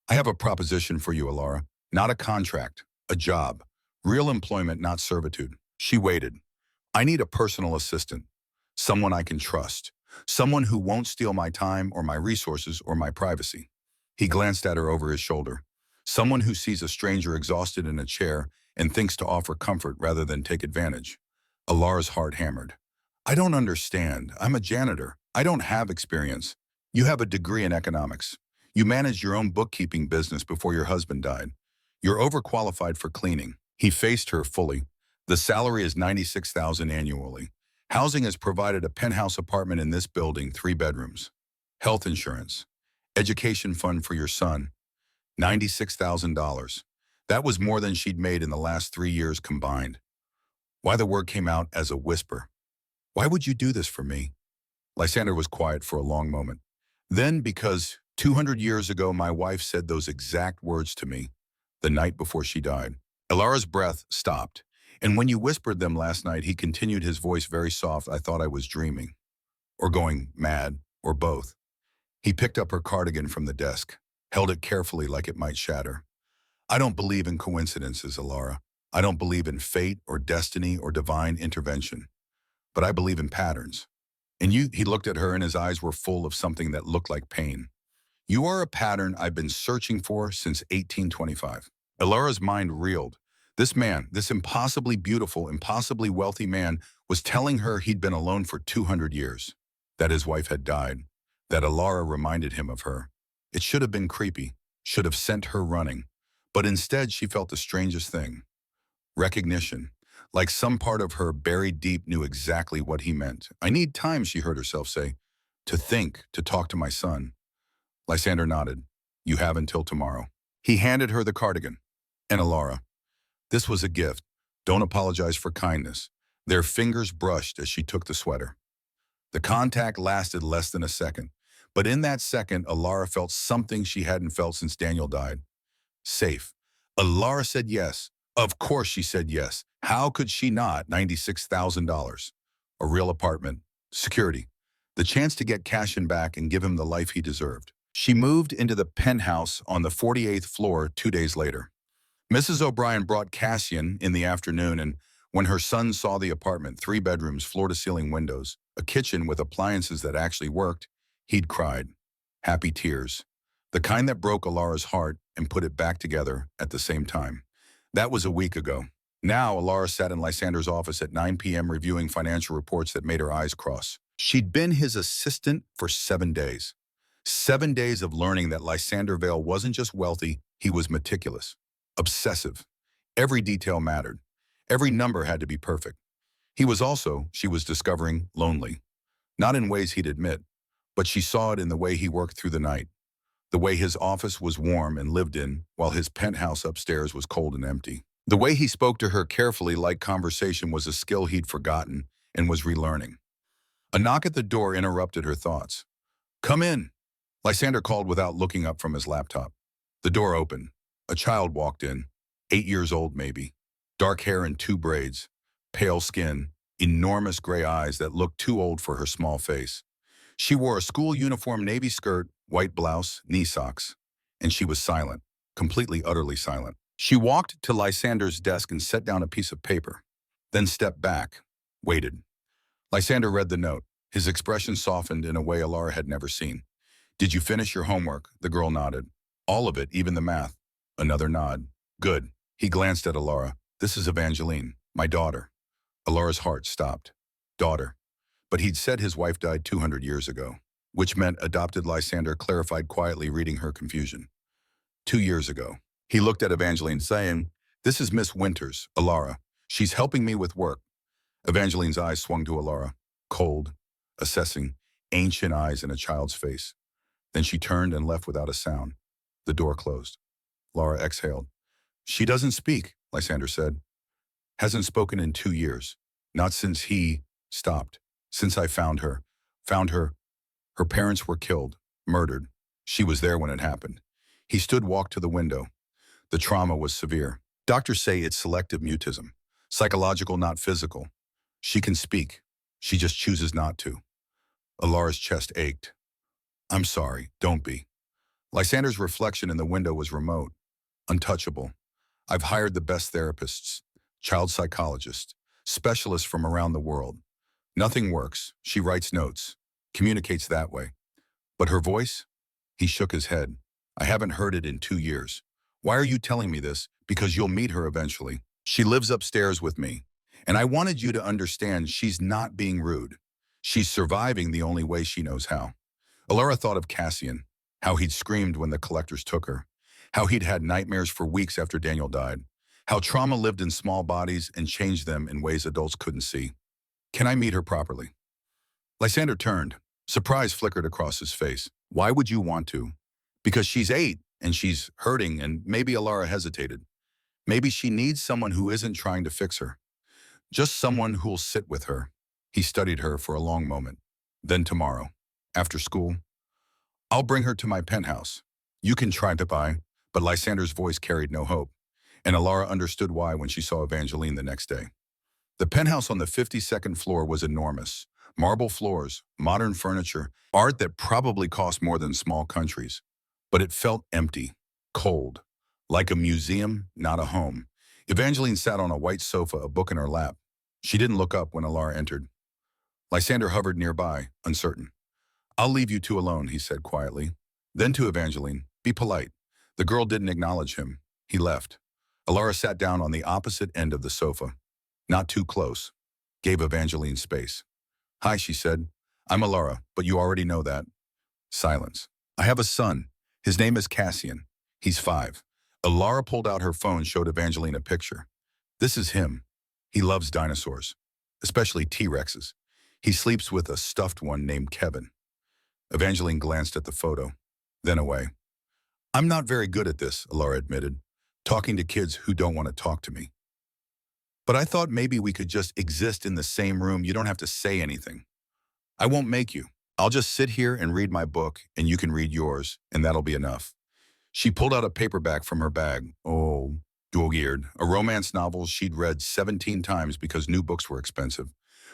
I have a proposition for you, Alara. Not a contract, a job. Real employment, not servitude. She waited. I need a personal assistant. Someone I can trust. Someone who won't steal my time or my resources or my privacy. He glanced at her over his shoulder. Someone who sees a stranger exhausted in a chair and thinks to offer comfort rather than take advantage. Alara's heart hammered. I don't understand. I'm a janitor. I don't have experience. You have a degree in economics. You managed your own bookkeeping business before your husband died. You're overqualified for cleaning. He faced her fully. The salary is $96,000 annually. Housing has provided a penthouse apartment in this building, 3 bedrooms. Health insurance. Education fund for your son. $96,000. That was more than she'd made in the last 3 years combined. Why the word came out as a whisper. Why would you do this for me? Lysander was quiet for a long moment. Then, because 200 years ago my wife said those exact words to me, the night before she died. Alara's breath stopped. And when you whispered them last night, he continued, his voice very soft. I thought I was dreaming. Or going mad, or both. He picked up her cardigan from the desk, held it carefully like it might shatter. I don't believe in coincidences, Alara. I don't believe in fate or destiny or divine intervention. But I believe in patterns. And he looked at her and his eyes were full of something that looked like pain. You are a pattern I've been searching for since 1825. Alara's mind reeled. This man, this impossibly beautiful, impossibly wealthy man, was telling her he'd been alone for 200 years, that his wife had died, that Alara reminded him of her. It should have been creepy, should have sent her running, but instead she felt the strangest thing. Recognition, like some part of her buried deep knew exactly what he meant. I need time, she heard herself say, to think, to talk to my son. Lysander nodded. You have until tomorrow. He handed her the cardigan. And Alara. This was a gift. Don't apologize for kindness. Their fingers brushed as she took the sweater. The contact lasted less than a second, but in that second, Alara felt something she hadn't felt since Daniel died. Safe. Alara said yes. Of course she said yes. How could she not? $96,000. A real apartment. Security. The chance to get Cassian back and give him the life he deserved. She moved into the penthouse on the 48th floor 2 days later. Mrs. O'Brien brought Cassian in the afternoon, and when her son saw the apartment, 3 bedrooms, floor-to-ceiling windows, a kitchen with appliances that actually worked, he'd cried. Happy tears. The kind that broke Alara's heart and put it back together at the same time. That was a week ago. Now, Alara sat in Lysander's office at 9 p.m. reviewing financial reports that made her eyes cross. She'd been his assistant for 7 days. 7 days of learning that Lysander Vale wasn't just wealthy, he was meticulous. Obsessive. Every detail mattered. Every number had to be perfect. He was also, she was discovering, lonely. Not in ways he'd admit, but she saw it in the way he worked through the night. The way his office was warm and lived in, while his penthouse upstairs was cold and empty. The way he spoke to her carefully like conversation was a skill he'd forgotten and was relearning. A knock at the door interrupted her thoughts. "Come in," Lysander called without looking up from his laptop. The door opened. A child walked in, 8 years old maybe, dark hair and two braids, pale skin, enormous gray eyes that looked too old for her small face. She wore a school uniform navy skirt, white blouse, knee socks, and she was silent, completely, utterly silent. She walked to Lysander's desk and set down a piece of paper, then stepped back, waited. Lysander read the note. His expression softened in a way Alara had never seen. "Did you finish your homework?" The girl nodded. "All of it, even the math." Another nod. "Good." He glanced at Alara. "This is Evangeline, my daughter." Alara's heart stopped. Daughter. But he'd said his wife died 200 years ago, which meant adopted. Lysander clarified quietly, reading her confusion. 2 years ago. He looked at Evangeline, saying, "This is Miss Winters, Alara. She's helping me with work." Evangeline's eyes swung to Alara, cold, assessing, ancient eyes in a child's face. Then she turned and left without a sound. The door closed. Lara exhaled. "She doesn't speak," Lysander said. "Hasn't spoken in 2 years. Not since he stopped. Since I found her. Found her. Her parents were killed, murdered. She was there when it happened." He stood, walked to the window. The trauma was severe. Doctors say it's selective mutism. Psychological, not physical. She can speak. She just chooses not to. Alara's chest ached. "I'm sorry, don't be." Lysander's reflection in the window was remote, untouchable. "I've hired the best therapists, child psychologists, specialists from around the world. Nothing works. She writes notes, communicates that way. But her voice?" He shook his head. "I haven't heard it in 2 years. Why are you telling me this? Because you'll meet her eventually. She lives upstairs with me. And I wanted you to understand she's not being rude. She's surviving the only way she knows how." Alara thought of Cassian, how he'd screamed when the collectors took her, how he'd had nightmares for weeks after Daniel died, how trauma lived in small bodies and changed them in ways adults couldn't see. "Can I meet her properly?" Lysander turned. Surprise flickered across his face. "Why would you want to?" "Because she's 8 and she's hurting," and maybe Alara hesitated. "Maybe she needs someone who isn't trying to fix her. Just someone who'll sit with her." He studied her for a long moment. "Then tomorrow, after school, I'll bring her to my penthouse. You can try to buy." But Lysander's voice carried no hope, and Alara understood why when she saw Evangeline the next day. The penthouse on the 52nd floor was enormous. Marble floors, modern furniture, art that probably cost more than small countries. But it felt empty, cold, like a museum, not a home. Evangeline sat on a white sofa, a book in her lap. She didn't look up when Alara entered. Lysander hovered nearby, uncertain. "I'll leave you two alone," he said quietly. Then to Evangeline, "Be polite." The girl didn't acknowledge him. He left. Alara sat down on the opposite end of the sofa. Not too close. Gave Evangeline space. "Hi," she said. "I'm Alara, but you already know that." Silence. "I have a son. His name is Cassian. He's 5. Alara pulled out her phone, showed Evangeline a picture. "This is him. He loves dinosaurs, especially T-Rexes. He sleeps with a stuffed one named Kevin." Evangeline glanced at the photo, then away. "I'm not very good at this," Alara admitted, "talking to kids who don't want to talk to me. But I thought maybe we could just exist in the same room. You don't have to say anything. I won't make you. I'll just sit here and read my book, and you can read yours, and that'll be enough." She pulled out a paperback from her bag. Oh, dog-eared. A romance novel she'd read 17 times because new books were expensive.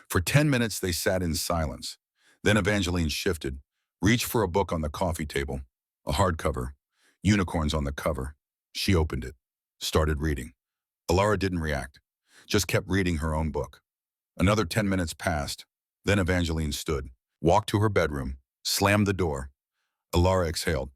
For 10 minutes, they sat in silence. Then Evangeline shifted, reached for a book on the coffee table, a hardcover, unicorns on the cover. She opened it, started reading. Alara didn't react, just kept reading her own book. Another 10 minutes passed. Then Evangeline stood, walked to her bedroom, slammed the door. Alara exhaled.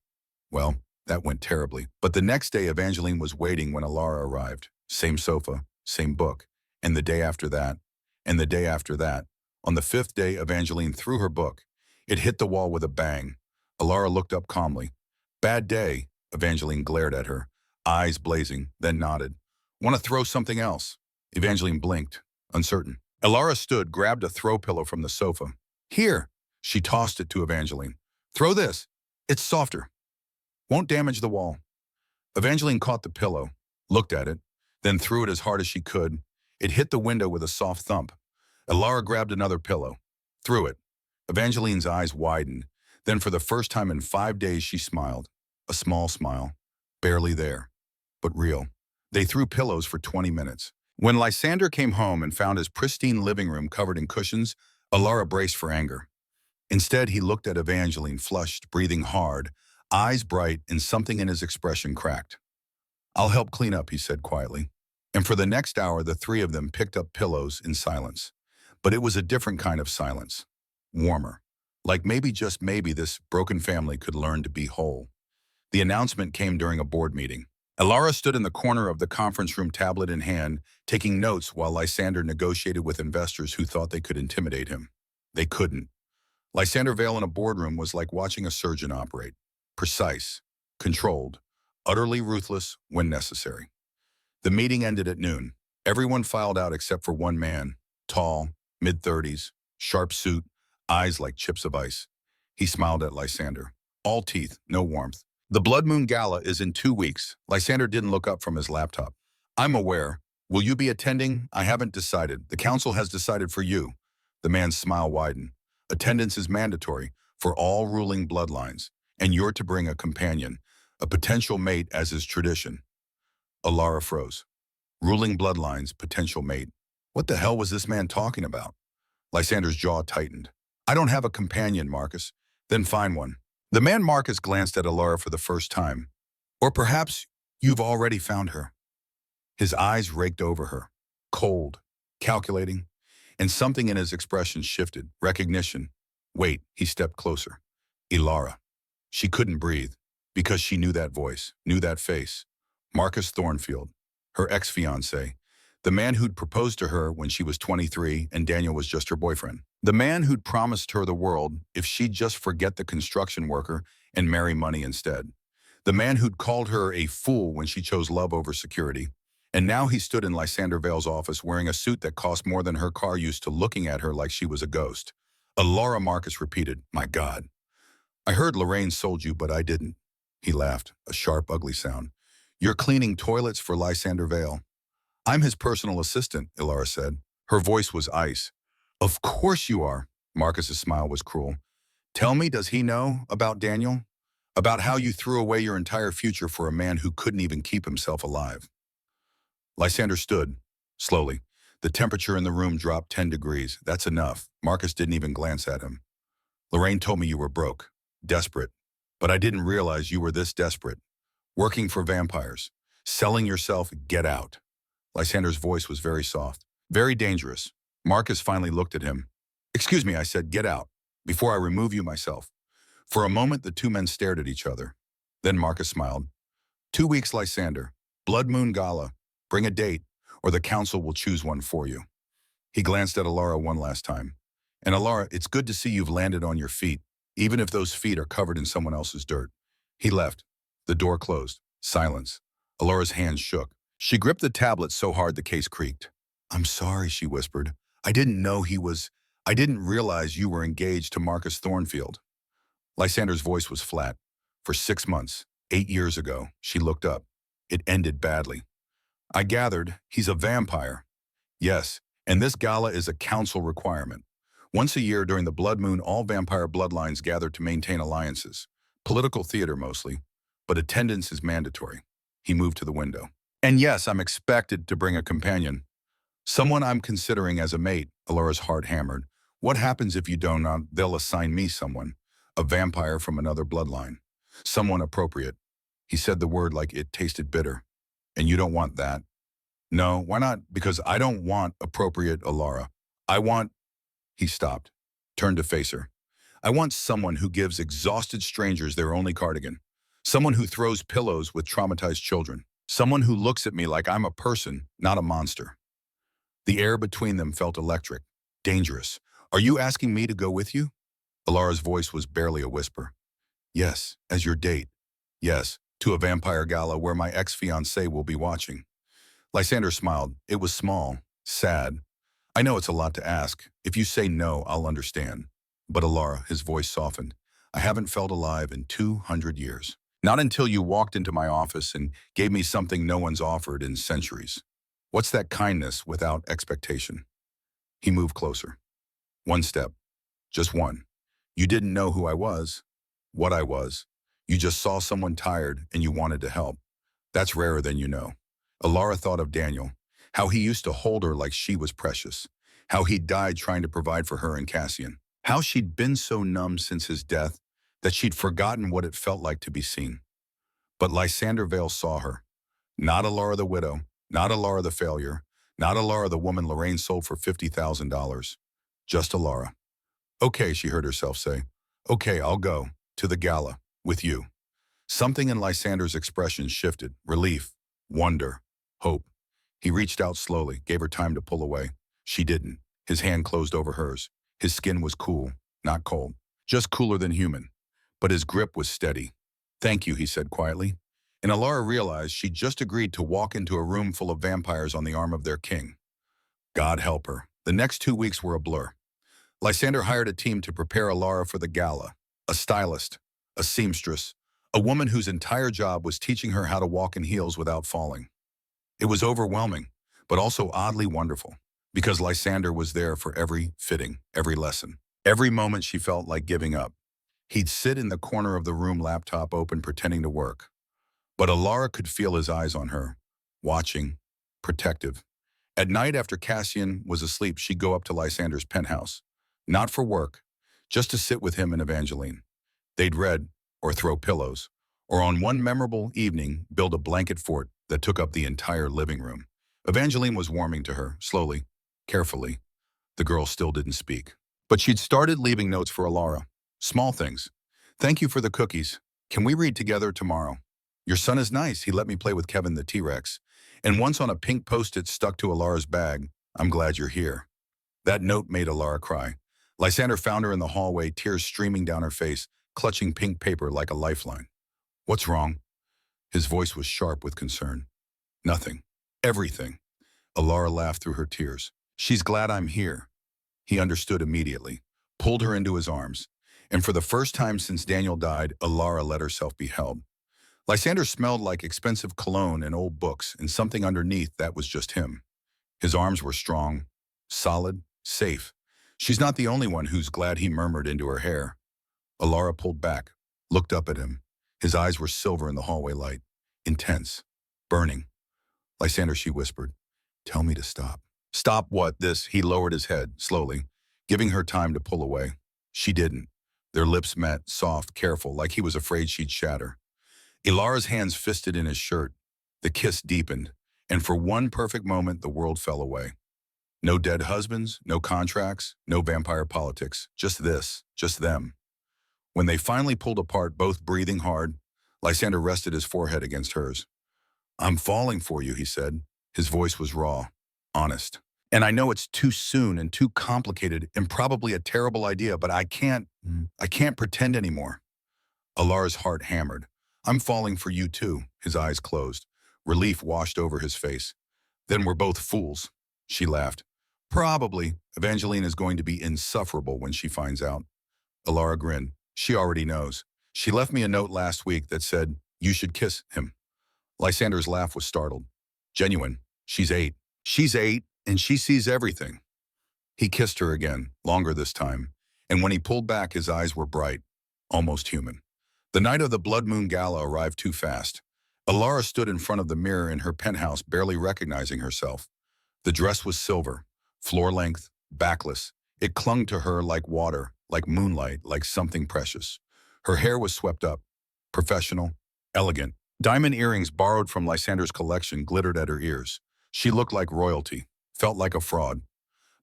Well, that went terribly. But the next day, Evangeline was waiting when Alara arrived. Same sofa, same book. And the day after that, and the day after that. On the 5th day, Evangeline threw her book. It hit the wall with a bang. Alara looked up calmly. "Bad day," Evangeline glared at her, eyes blazing, then nodded. "Want to throw something else?" Evangeline blinked, uncertain. Alara stood, grabbed a throw pillow from the sofa. "Here." She tossed it to Evangeline. "Throw this. It's softer. Won't damage the wall." Evangeline caught the pillow, looked at it, then threw it as hard as she could. It hit the window with a soft thump. Alara grabbed another pillow, threw it. Evangeline's eyes widened. Then for the first time in 5 days, she smiled. A small smile. Barely there, but real. They threw pillows for 20 minutes. When Lysander came home and found his pristine living room covered in cushions, Alara braced for anger. Instead, he looked at Evangeline, flushed, breathing hard, eyes bright, and something in his expression cracked. "I'll help clean up," he said quietly. And for the next hour, the three of them picked up pillows in silence. But it was a different kind of silence. Warmer. Like maybe, just maybe, this broken family could learn to be whole. The announcement came during a board meeting. Alara stood in the corner of the conference room, tablet in hand, taking notes while Lysander negotiated with investors who thought they could intimidate him. They couldn't. Lysander Vale in a boardroom was like watching a surgeon operate. Precise, controlled, utterly ruthless when necessary. The meeting ended at noon. Everyone filed out except for one man, tall, mid-30s, sharp suit, eyes like chips of ice. He smiled at Lysander. All teeth, no warmth. "The Blood Moon Gala is in 2 weeks. Lysander didn't look up from his laptop. "I'm aware. Will you be attending?" "I haven't decided. The council has decided for you." The man's smile widened. "Attendance is mandatory for all ruling bloodlines, and you're to bring a companion, a potential mate as is tradition." Alara froze. Ruling bloodlines, potential mate. What the hell was this man talking about? Lysander's jaw tightened. "I don't have a companion, Marcus." "Then find one." The man Marcus glanced at Alara for the first time. "Or perhaps you've already found her." His eyes raked over her. Cold, calculating, and something in his expression shifted. Recognition. "Wait," he stepped closer. Alara. She couldn't breathe, because she knew that voice, knew that face. Marcus Thornfield, her ex-fiancé, the man who'd proposed to her when she was 23 and Daniel was just her boyfriend. The man who'd promised her the world if she'd just forget the construction worker and marry money instead. The man who'd called her a fool when she chose love over security. And now he stood in Lysander Vale's office wearing a suit that cost more than her car used to, looking at her like she was a ghost. Alara. Marcus repeated, "My God. I heard Lorraine sold you, but I didn't." He laughed, a sharp, ugly sound. "You're cleaning toilets for Lysander Vale." "I'm his personal assistant," Alara said. Her voice was ice. "Of course you are." Marcus's smile was cruel. "Tell me, does he know about Daniel? About how you threw away your entire future for a man who couldn't even keep himself alive?" Lysander stood, slowly. The temperature in the room dropped 10 degrees. "That's enough." Marcus didn't even glance at him. "Lorraine told me you were broke, desperate. But I didn't realize you were this desperate. Working for vampires. Selling yourself. Get out." Lysander's voice was very soft, very dangerous. Marcus finally looked at him. "Excuse me," I said, "get out, before I remove you myself." For a moment, the two men stared at each other. Then Marcus smiled. 2 weeks, Lysander. Blood Moon Gala. Bring a date, or the council will choose one for you." He glanced at Alara one last time. "And Alara, it's good to see you've landed on your feet, even if those feet are covered in someone else's dirt." He left. The door closed. Silence. Alara's hands shook. She gripped the tablet so hard the case creaked. "I'm sorry," she whispered. I didn't realize you were engaged to Marcus Thornfield." Lysander's voice was flat. "For 6 months, 8 years ago," she looked up. "It ended badly." "I gathered he's a vampire." "Yes, and this gala is a council requirement. Once a year during the blood moon, all vampire bloodlines gather to maintain alliances. Political theater mostly, but attendance is mandatory." He moved to the window. "And yes, I'm expected to bring a companion. Someone I'm considering as a mate." Alara's heart hammered. "What happens if you don't? They'll assign me someone. A vampire from another bloodline. Someone appropriate." He said the word like it tasted bitter. "And you don't want that?" "No, why not?" "Because I don't want appropriate, Alara. I want—" He stopped, turned to face her. "I want someone who gives exhausted strangers their only cardigan. Someone who throws pillows with traumatized children. Someone who looks at me like I'm a person, not a monster." The air between them felt electric, dangerous. "Are you asking me to go with you?" Alara's voice was barely a whisper. "Yes, as your date. Yes, to a vampire gala where my ex-fiancé will be watching." Lysander smiled. It was small, sad. "I know it's a lot to ask. If you say no, I'll understand." "But Alara," his voice softened, "I haven't felt alive in 200 years. Not until you walked into my office and gave me something no one's offered in centuries. What's that kindness without expectation?" He moved closer. One step. Just one. You didn't know who I was, what I was. You just saw someone tired and you wanted to help. That's rarer than you know. Alara thought of Daniel, how he used to hold her like she was precious, how he died trying to provide for her and Cassian, how she'd been so numb since his death that she'd forgotten what it felt like to be seen. But Lysander Vale saw her. Not Alara the widow, not Alara the failure, not Alara the woman Lorraine sold for $50,000. Just Alara. Okay, she heard herself say. Okay, I'll go. To the gala. With you. Something in Lysander's expression shifted. Relief. Wonder. Hope. He reached out slowly, gave her time to pull away. She didn't. His hand closed over hers. His skin was cool, not cold. Just cooler than human. But his grip was steady. Thank you, he said quietly. And Alara realized she'd just agreed to walk into a room full of vampires on the arm of their king. God help her. The next 2 weeks were a blur. Lysander hired a team to prepare Alara for the gala. A stylist, a seamstress, a woman whose entire job was teaching her how to walk in heels without falling. It was overwhelming, but also oddly wonderful, because Lysander was there for every fitting, every lesson. Every moment she felt like giving up. He'd sit in the corner of the room, laptop open, pretending to work. But Alara could feel his eyes on her, watching, protective. At night after Cassian was asleep, she'd go up to Lysander's penthouse. Not for work, just to sit with him and Evangeline. They'd read, or throw pillows, or on one memorable evening, build a blanket fort that took up the entire living room. Evangeline was warming to her, slowly, carefully. The girl still didn't speak. But she'd started leaving notes for Alara. Small things. Thank you for the cookies. Can we read together tomorrow? Your son is nice. He let me play with Kevin the T-Rex. And once on a pink post-it stuck to Alara's bag, I'm glad you're here. That note made Alara cry. Lysander found her in the hallway, tears streaming down her face, clutching pink paper like a lifeline. What's wrong? His voice was sharp with concern. Nothing. Everything. Alara laughed through her tears. She's glad I'm here. He understood immediately, pulled her into his arms. And for the first time since Daniel died, Alara let herself be held. Lysander smelled like expensive cologne and old books, and something underneath that was just him. His arms were strong, solid, safe. She's not the only one who's glad, he murmured into her hair. Alara pulled back, looked up at him. His eyes were silver in the hallway light, intense, burning. Lysander, she whispered, tell me to stop. Stop what? This, he lowered his head, slowly, giving her time to pull away. She didn't. Their lips met, soft, careful, like he was afraid she'd shatter. Alara's hands fisted in his shirt. The kiss deepened, and for one perfect moment, the world fell away. No dead husbands, no contracts, no vampire politics, just this, just them. When they finally pulled apart, both breathing hard, Lysander rested his forehead against hers. I'm falling for you, he said. His voice was raw, honest. And I know it's too soon and too complicated and probably a terrible idea, but I can't pretend anymore. Alara's heart hammered. I'm falling for you too, his eyes closed. Relief washed over his face. Then we're both fools, she laughed. Probably. Evangeline is going to be insufferable when she finds out. Alara grinned. She already knows. She left me a note last week that said, you should kiss him. Lysander's laugh was startled. Genuine. She's 8. She's 8, and she sees everything. He kissed her again, longer this time, and when he pulled back, his eyes were bright, almost human. The night of the Blood Moon Gala arrived too fast. Alara stood in front of the mirror in her penthouse, barely recognizing herself. The dress was silver, floor-length, backless. It clung to her like water, like moonlight, like something precious. Her hair was swept up, professional, elegant. Diamond earrings borrowed from Lysander's collection glittered at her ears. She looked like royalty, felt like a fraud.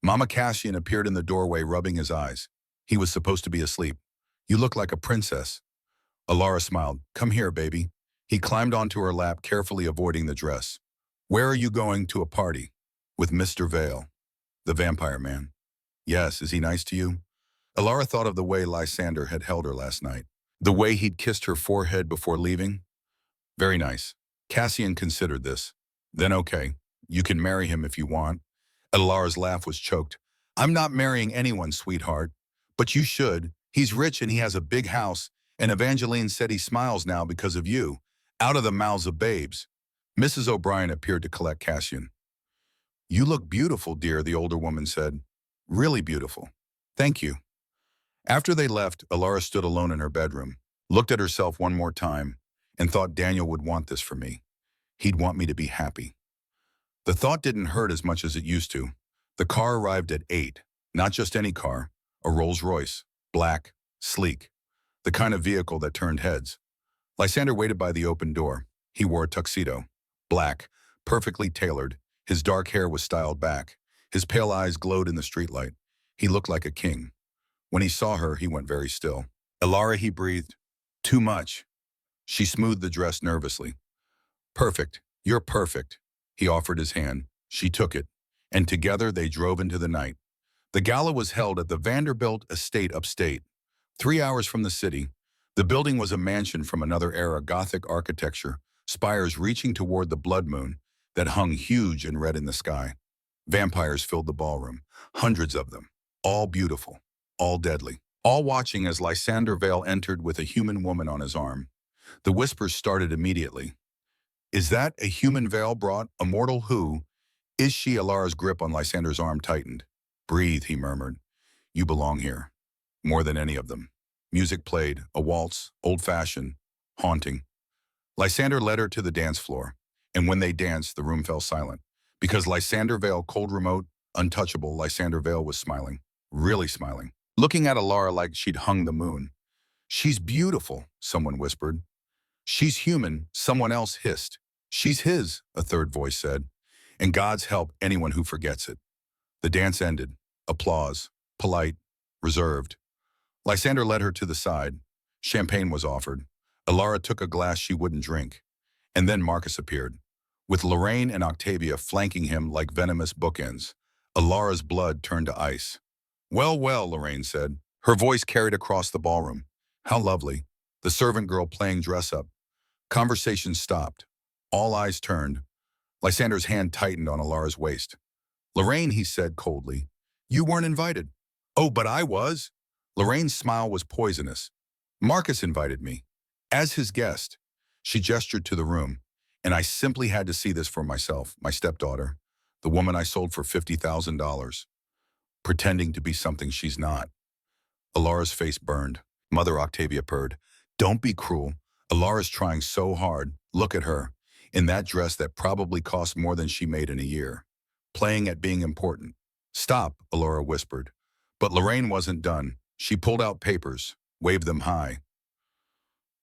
Mama Cassian appeared in the doorway, rubbing his eyes. He was supposed to be asleep. You look like a princess. Alara smiled. Come here, baby. He climbed onto her lap, carefully avoiding the dress. Where are you going? To a party? With Mr. Vale, the vampire man. Yes, is he nice to you? Alara thought of the way Lysander had held her last night. The way he'd kissed her forehead before leaving. Very nice. Cassian considered this. Then okay, you can marry him if you want. Alara's laugh was choked. I'm not marrying anyone, sweetheart. But you should. He's rich and he has a big house. And Evangeline said he smiles now because of you. Out of the mouths of babes. Mrs. O'Brien appeared to collect Cassian. You look beautiful, dear, the older woman said. Really beautiful. Thank you. After they left, Alara stood alone in her bedroom, looked at herself one more time, and thought Daniel would want this for me. He'd want me to be happy. The thought didn't hurt as much as it used to. The car arrived at 8, not just any car, a Rolls-Royce, black, sleek, the kind of vehicle that turned heads. Lysander waited by the open door. He wore a tuxedo, black, perfectly tailored. His dark hair was styled back. His pale eyes glowed in the streetlight. He looked like a king. When he saw her, he went very still. "Alara," he breathed. "Too much." She smoothed the dress nervously. "Perfect. You're perfect." He offered his hand. She took it, and together they drove into the night. The gala was held at the Vanderbilt Estate upstate, 3 hours from the city. The building was a mansion from another era, Gothic architecture, spires reaching toward the blood moon that hung huge and red in the sky. Vampires filled the ballroom, hundreds of them, all beautiful, all deadly, all watching as Lysander Vale entered with a human woman on his arm. The whispers started immediately. "Is that a human Vale brought? Immortal who? Is she?" Alara's grip on Lysander's arm tightened. "Breathe," he murmured. "You belong here. More than any of them." Music played, a waltz, old-fashioned, haunting. Lysander led her to the dance floor, and when they danced, the room fell silent. Because Lysander Vale, cold, remote, untouchable, Lysander Vale was smiling, really smiling, looking at Alara like she'd hung the moon. "She's beautiful," someone whispered. "She's human," someone else hissed. "She's his," a third voice said. "And God's help anyone who forgets it." The dance ended. Applause, polite, reserved. Lysander led her to the side. Champagne was offered. Alara took a glass she wouldn't drink. And then Marcus appeared, with Lorraine and Octavia flanking him like venomous bookends. Alara's blood turned to ice. "Well, well," Lorraine said. Her voice carried across the ballroom. "How lovely." The servant girl playing dress-up. Conversation stopped. All eyes turned. Lysander's hand tightened on Alara's waist. "Lorraine," he said coldly, "you weren't invited." "Oh, but I was." Lorraine's smile was poisonous. "Marcus invited me. As his guest." She gestured to the room. "And I simply had to see this for myself, my stepdaughter, the woman I sold for $50,000, pretending to be something she's not." Alara's face burned. Mother Octavia purred. "Don't be cruel. Alara's trying so hard. Look at her, in that dress that probably cost more than she made in a year. Playing at being important." "Stop," Alara whispered. But Lorraine wasn't done. She pulled out papers, waved them high.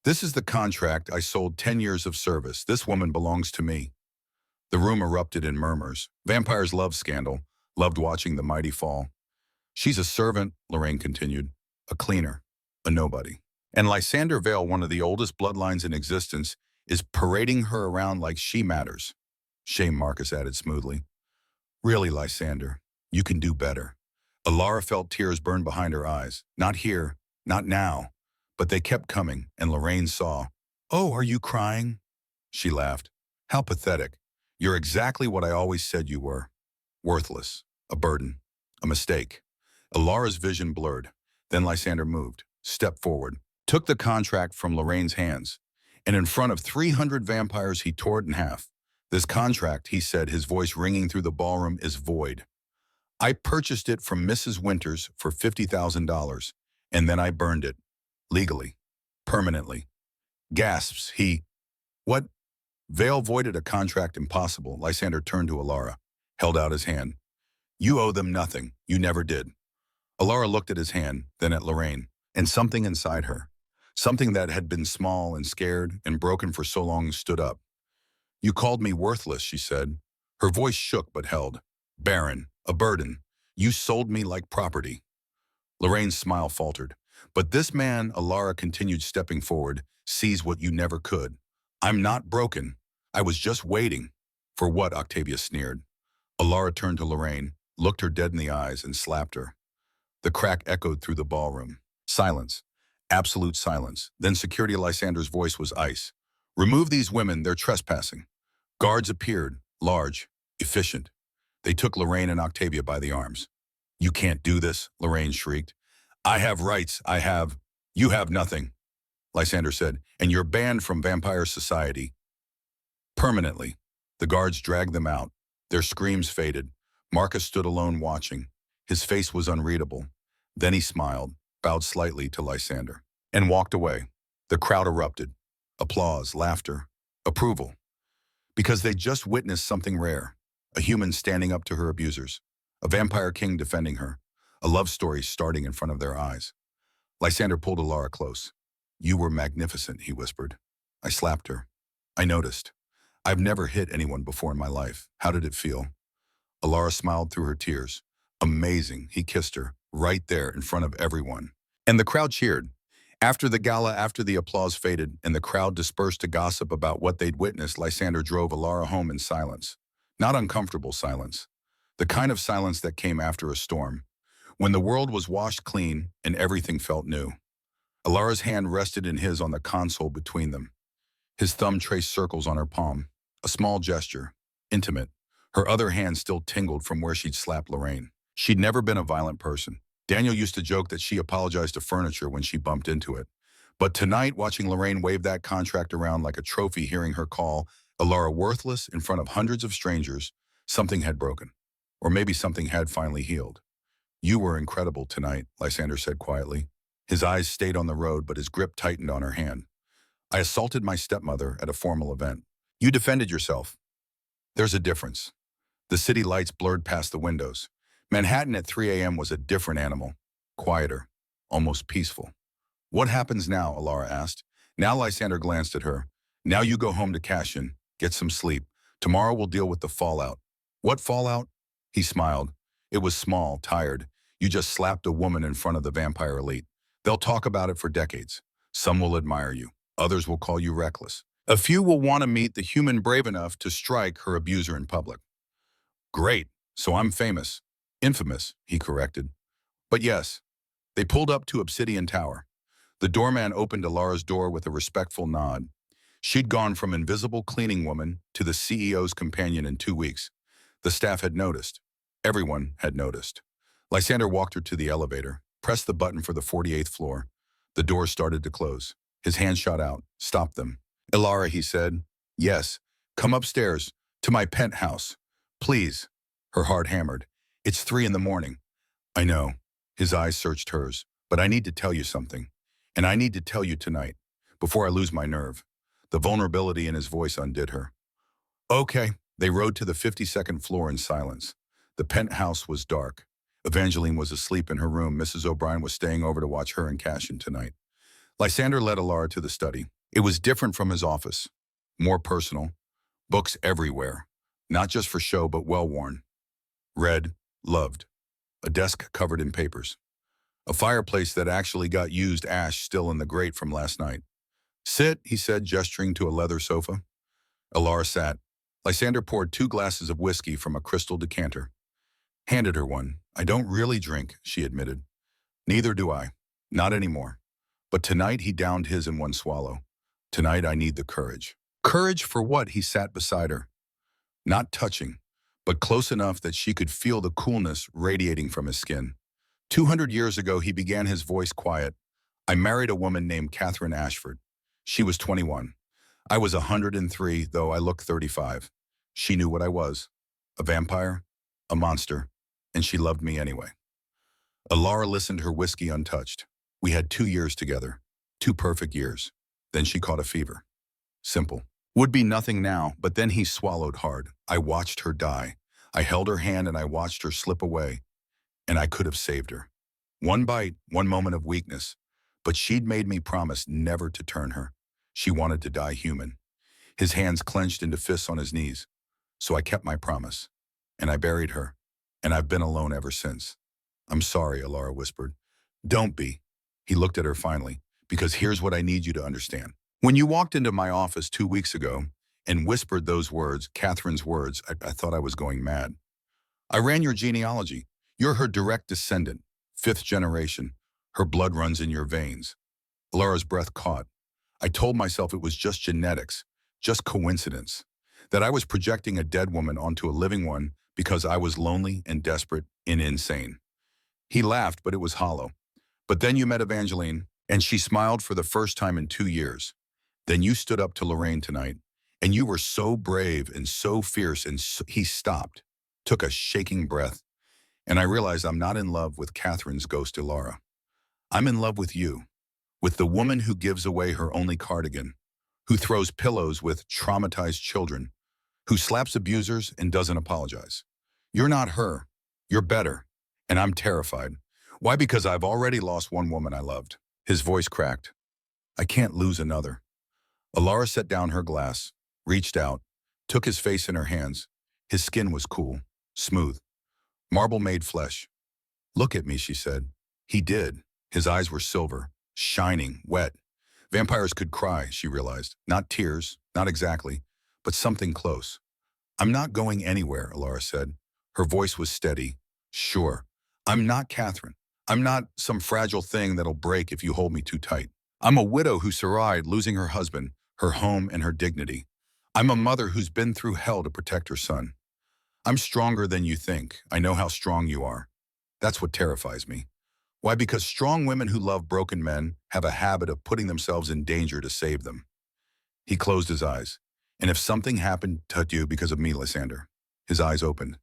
"This is the contract. I sold 10 years of service. This woman belongs to me." The room erupted in murmurs. Vampires love scandal, loved watching the mighty fall. "She's a servant," Lorraine continued, "a cleaner, a nobody. And Lysander Vale, one of the oldest bloodlines in existence, is parading her around like she matters." "Shame," Marcus added smoothly. "Really, Lysander, you can do better." Alara felt tears burn behind her eyes. Not here, not now. But they kept coming, and Lorraine saw. "Oh, are you crying?" She laughed. "How pathetic. You're exactly what I always said you were. Worthless, a burden, a mistake." Alara's vision blurred. Then Lysander moved, stepped forward, took the contract from Lorraine's hands, and in front of 300 vampires he tore it in half. "This contract," he said, his voice ringing through the ballroom, "is void. I purchased it from Mrs. Winters for $50,000, and then I burned it. Legally. Permanently." Gasps, he. "What?" Vale voided a contract impossible. Lysander turned to Alara, held out his hand. "You owe them nothing. You never did." Alara looked at his hand, then at Lorraine, and something inside her, something that had been small and scared and broken for so long, stood up. "You called me worthless," she said. Her voice shook but held. "Barren, a burden. You sold me like property." Lorraine's smile faltered. "But this man," Alara continued, stepping forward, "sees what you never could. I'm not broken. I was just waiting." "For what?" Octavia sneered. Alara turned to Lorraine, looked her dead in the eyes, and slapped her. The crack echoed through the ballroom. Silence. Absolute silence. Then security. Lysander's voice was ice. "Remove these women. They're trespassing." Guards appeared, large, efficient. They took Lorraine and Octavia by the arms. "You can't do this," Lorraine shrieked. "I have rights. I have—" "You have nothing," Lysander said, "and you're banned from Vampire Society. Permanently." The guards dragged them out. Their screams faded. Marcus stood alone watching. His face was unreadable. Then he smiled. bowed slightly to Lysander, and walked away. The crowd erupted. Applause, laughter, approval. Because they just witnessed something rare. A human standing up to her abusers. A vampire king defending her. A love story starting in front of their eyes. Lysander pulled Alara close. "You were magnificent," he whispered. I slapped her. I noticed. I've never hit anyone before in my life. How did it feel? Alara smiled through her tears. Amazing, he kissed her, right there in front of everyone. And the crowd cheered. After the gala, after the applause faded, and the crowd dispersed to gossip about what they'd witnessed, Lysander drove Alara home in silence. Not uncomfortable silence. The kind of silence that came after a storm, when the world was washed clean and everything felt new. Alara's hand rested in his on the console between them. His thumb traced circles on her palm. A small gesture, intimate. Her other hand still tingled from where she'd slapped Lorraine. She'd never been a violent person. Daniel used to joke that she apologized to furniture when she bumped into it. But tonight, watching Lorraine wave that contract around like a trophy, hearing her call Alara worthless in front of hundreds of strangers, something had broken. Or maybe something had finally healed. "You were incredible tonight," Lysander said quietly. His eyes stayed on the road, but his grip tightened on her hand. "I assaulted my stepmother at a formal event. You defended yourself." There's a difference. The city lights blurred past the windows. Manhattan at 3 a.m. was a different animal. Quieter. Almost peaceful. "What happens now?" Alara asked. Now Lysander glanced at her. "Now you go home to cash in. Get some sleep. Tomorrow we'll deal with the fallout." "What fallout?" He smiled. "It was small, tired. You just slapped a woman in front of the vampire elite. They'll talk about it for decades. Some will admire you. Others will call you reckless. A few will want to meet the human brave enough to strike her abuser in public." "Great. So I'm famous." "Infamous," he corrected. "But yes." They pulled up to Obsidian Tower. The doorman opened Alara's door with a respectful nod. She'd gone from invisible cleaning woman to the CEO's companion in 2 weeks. The staff had noticed. Everyone had noticed. Lysander walked her to the elevator, pressed the button for the 48th floor. The doors started to close. His hand shot out. "Stop them." "Alara," he said. "Yes. Come upstairs, to my penthouse. Please." Her heart hammered. "It's 3 in the morning." "I know." His eyes searched hers. "But I need to tell you something. And I need to tell you tonight, before I lose my nerve." The vulnerability in his voice undid her. "Okay." They rode to the 52nd floor in silence. The penthouse was dark. Evangeline was asleep in her room. Mrs. O'Brien was staying over to watch her and Cashin tonight. Lysander led Alara to the study. It was different from his office. More personal. Books everywhere. Not just for show, but well-worn. Read, loved. A desk covered in papers. A fireplace that actually got used, ash still in the grate from last night. "Sit," he said, gesturing to a leather sofa. Alara sat. Lysander poured 2 glasses of whiskey from a crystal decanter. Handed her one. "I don't really drink," she admitted. "Neither do I. Not anymore." But tonight he downed his in one swallow. "Tonight I need the courage." Courage for what? He sat beside her. Not touching, but close enough that she could feel the coolness radiating from his skin. 200 years ago, he began, his voice quiet. "I married a woman named Catherine Ashford. She was 21. I was 103, though I looked 35. She knew what I was. A vampire, a monster, and she loved me anyway." Alara listened, her whiskey untouched. "We had 2 years together. 2 perfect years. Then she caught a fever. Simple. Would be nothing now, but then he swallowed hard. I watched her die. I held her hand and I watched her slip away. And I could have saved her. One bite, one moment of weakness. But she'd made me promise never to turn her. She wanted to die human." His hands clenched into fists on his knees. "So I kept my promise. And I buried her. And I've been alone ever since." "I'm sorry," Alara whispered. "Don't be." He looked at her finally. "Because here's what I need you to understand. When you walked into my office 2 weeks ago and whispered those words, Catherine's words, I thought I was going mad. I ran your genealogy. You're her direct descendant, 5th generation. Her blood runs in your veins." Alara's breath caught. "I told myself it was just genetics, just coincidence, that I was projecting a dead woman onto a living one because I was lonely and desperate and insane." He laughed, but it was hollow. "But then you met Evangeline, and she smiled for the first time in 2 years. Then you stood up to Lorraine tonight, and you were so brave and so fierce," and he stopped, took a shaking breath, "and I realized I'm not in love with Catherine's ghost, Alara. I'm in love with you, with the woman who gives away her only cardigan, who throws pillows with traumatized children, who slaps abusers and doesn't apologize. You're not her. You're better. And I'm terrified. Why? Because I've already lost one woman I loved. His voice cracked. I can't lose another. Alara set down her glass, reached out, took his face in her hands. His skin was cool, smooth, marble-made flesh. Look at me, she said. He did. His eyes were silver, shining, wet. Vampires could cry, she realized. Not tears, not exactly, but something close. I'm not going anywhere, Alara said. Her voice was steady. Sure. I'm not Catherine. I'm not some fragile thing that'll break if you hold me too tight. I'm a widow who survived losing her husband, her home, and her dignity. I'm a mother who's been through hell to protect her son. I'm stronger than you think. I know how strong you are. That's what terrifies me. Why? Because strong women who love broken men have a habit of putting themselves in danger to save them. He closed his eyes. And if something happened to you because of me, Lysander. His eyes opened.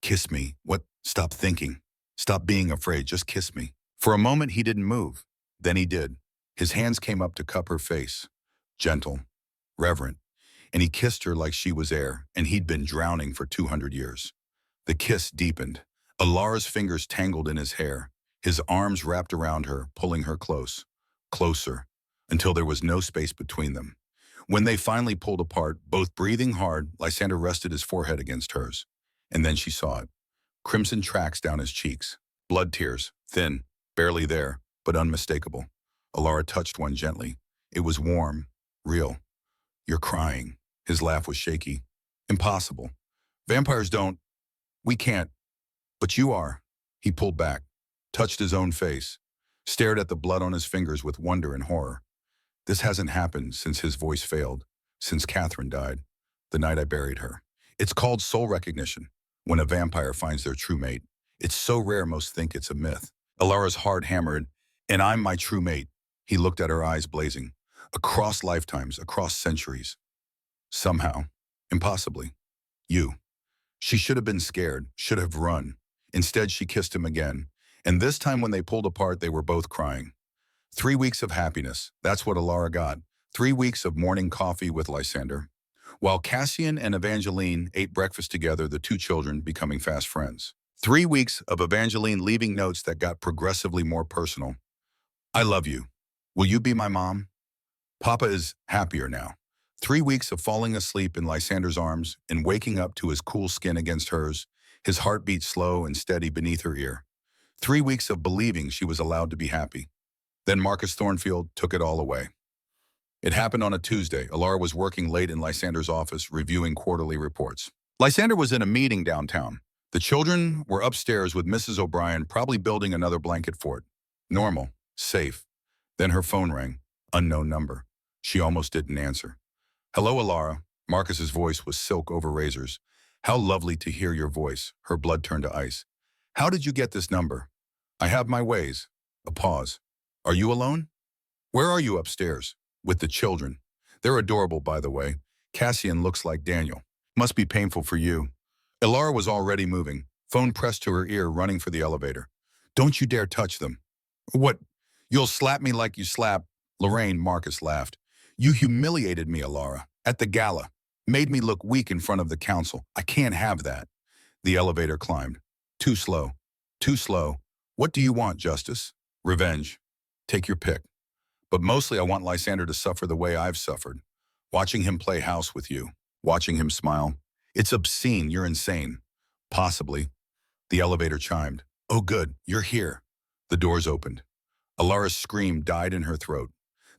Kiss me. What? Stop thinking. Stop being afraid. Just kiss me. For a moment, he didn't move. Then he did. His hands came up to cup her face. Gentle, reverent. And he kissed her like she was air, and he'd been drowning for 200 years. The kiss deepened. Alara's fingers tangled in his hair. His arms wrapped around her, pulling her close, closer, until there was no space between them. When they finally pulled apart, both breathing hard, Lysander rested his forehead against hers. And then she saw it. Crimson tracks down his cheeks. Blood tears, thin, barely there, but unmistakable. Alara touched one gently. It was warm, real. You're crying. His laugh was shaky. Impossible. Vampires don't. We can't. But you are. He pulled back, touched his own face, stared at the blood on his fingers with wonder and horror. This hasn't happened since his voice failed, since Catherine died, the night I buried her. It's called soul recognition, when a vampire finds their true mate. It's so rare most think it's a myth. Alara's heart hammered, and I'm my true mate. He looked at her eyes blazing. Across lifetimes, across centuries. Somehow, impossibly, you. She should have been scared, should have run. Instead, she kissed him again. And this time when they pulled apart, they were both crying. 3 weeks of happiness, that's what Alara got. 3 weeks of morning coffee with Lysander. While Cassian and Evangeline ate breakfast together, the two children becoming fast friends. 3 weeks of Evangeline leaving notes that got progressively more personal. I love you. Will you be my mom? Papa is happier now. 3 weeks of falling asleep in Lysander's arms and waking up to his cool skin against hers, his heartbeat slow and steady beneath her ear. 3 weeks of believing she was allowed to be happy. Then Marcus Thornfield took it all away. It happened on a Tuesday. Alara was working late in Lysander's office, reviewing quarterly reports. Lysander was in a meeting downtown. The children were upstairs with Mrs. O'Brien, probably building another blanket fort. Normal, safe. Then her phone rang. Unknown number. She almost didn't answer. Hello, Alara. Marcus's voice was silk over razors. How lovely to hear your voice. Her blood turned to ice. How did you get this number? I have my ways. A pause. Are you alone? Where are you? Upstairs. With the children. They're adorable, by the way. Cassian looks like Daniel. Must be painful for you. Alara was already moving. Phone pressed to her ear, running for the elevator. Don't you dare touch them. What? You'll slap me like you slapped Lorraine, Marcus laughed. You humiliated me, Alara, at the gala. Made me look weak in front of the council. I can't have that. The elevator climbed. Too slow. Too slow. What do you want, Justice? Revenge. Take your pick. But mostly I want Lysander to suffer the way I've suffered. Watching him play house with you. Watching him smile. It's obscene. You're insane. Possibly. The elevator chimed. Oh good, you're here. The doors opened. Alara's scream died in her throat.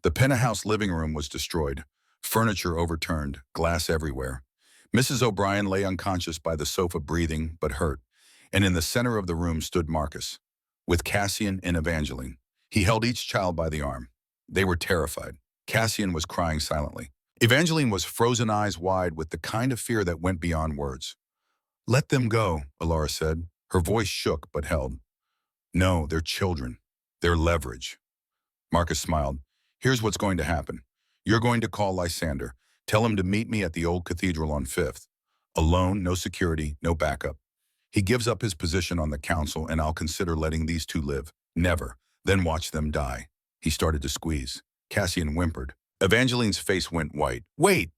The penthouse living room was destroyed. Furniture overturned, glass everywhere. Mrs. O'Brien lay unconscious by the sofa, breathing but hurt. And in the center of the room stood Marcus, with Cassian and Evangeline. He held each child by the arm. They were terrified. Cassian was crying silently. Evangeline was frozen, eyes wide, with the kind of fear that went beyond words. Let them go, Alara said. Her voice shook but held. No, they're children. They're leverage. Marcus smiled. Here's what's going to happen. You're going to call Lysander. Tell him to meet me at the old cathedral on 5th. Alone, no security, no backup. He gives up his position on the council, and I'll consider letting these two live. Never. Then watch them die. He started to squeeze. Cassian whimpered. Evangeline's face went white. Wait!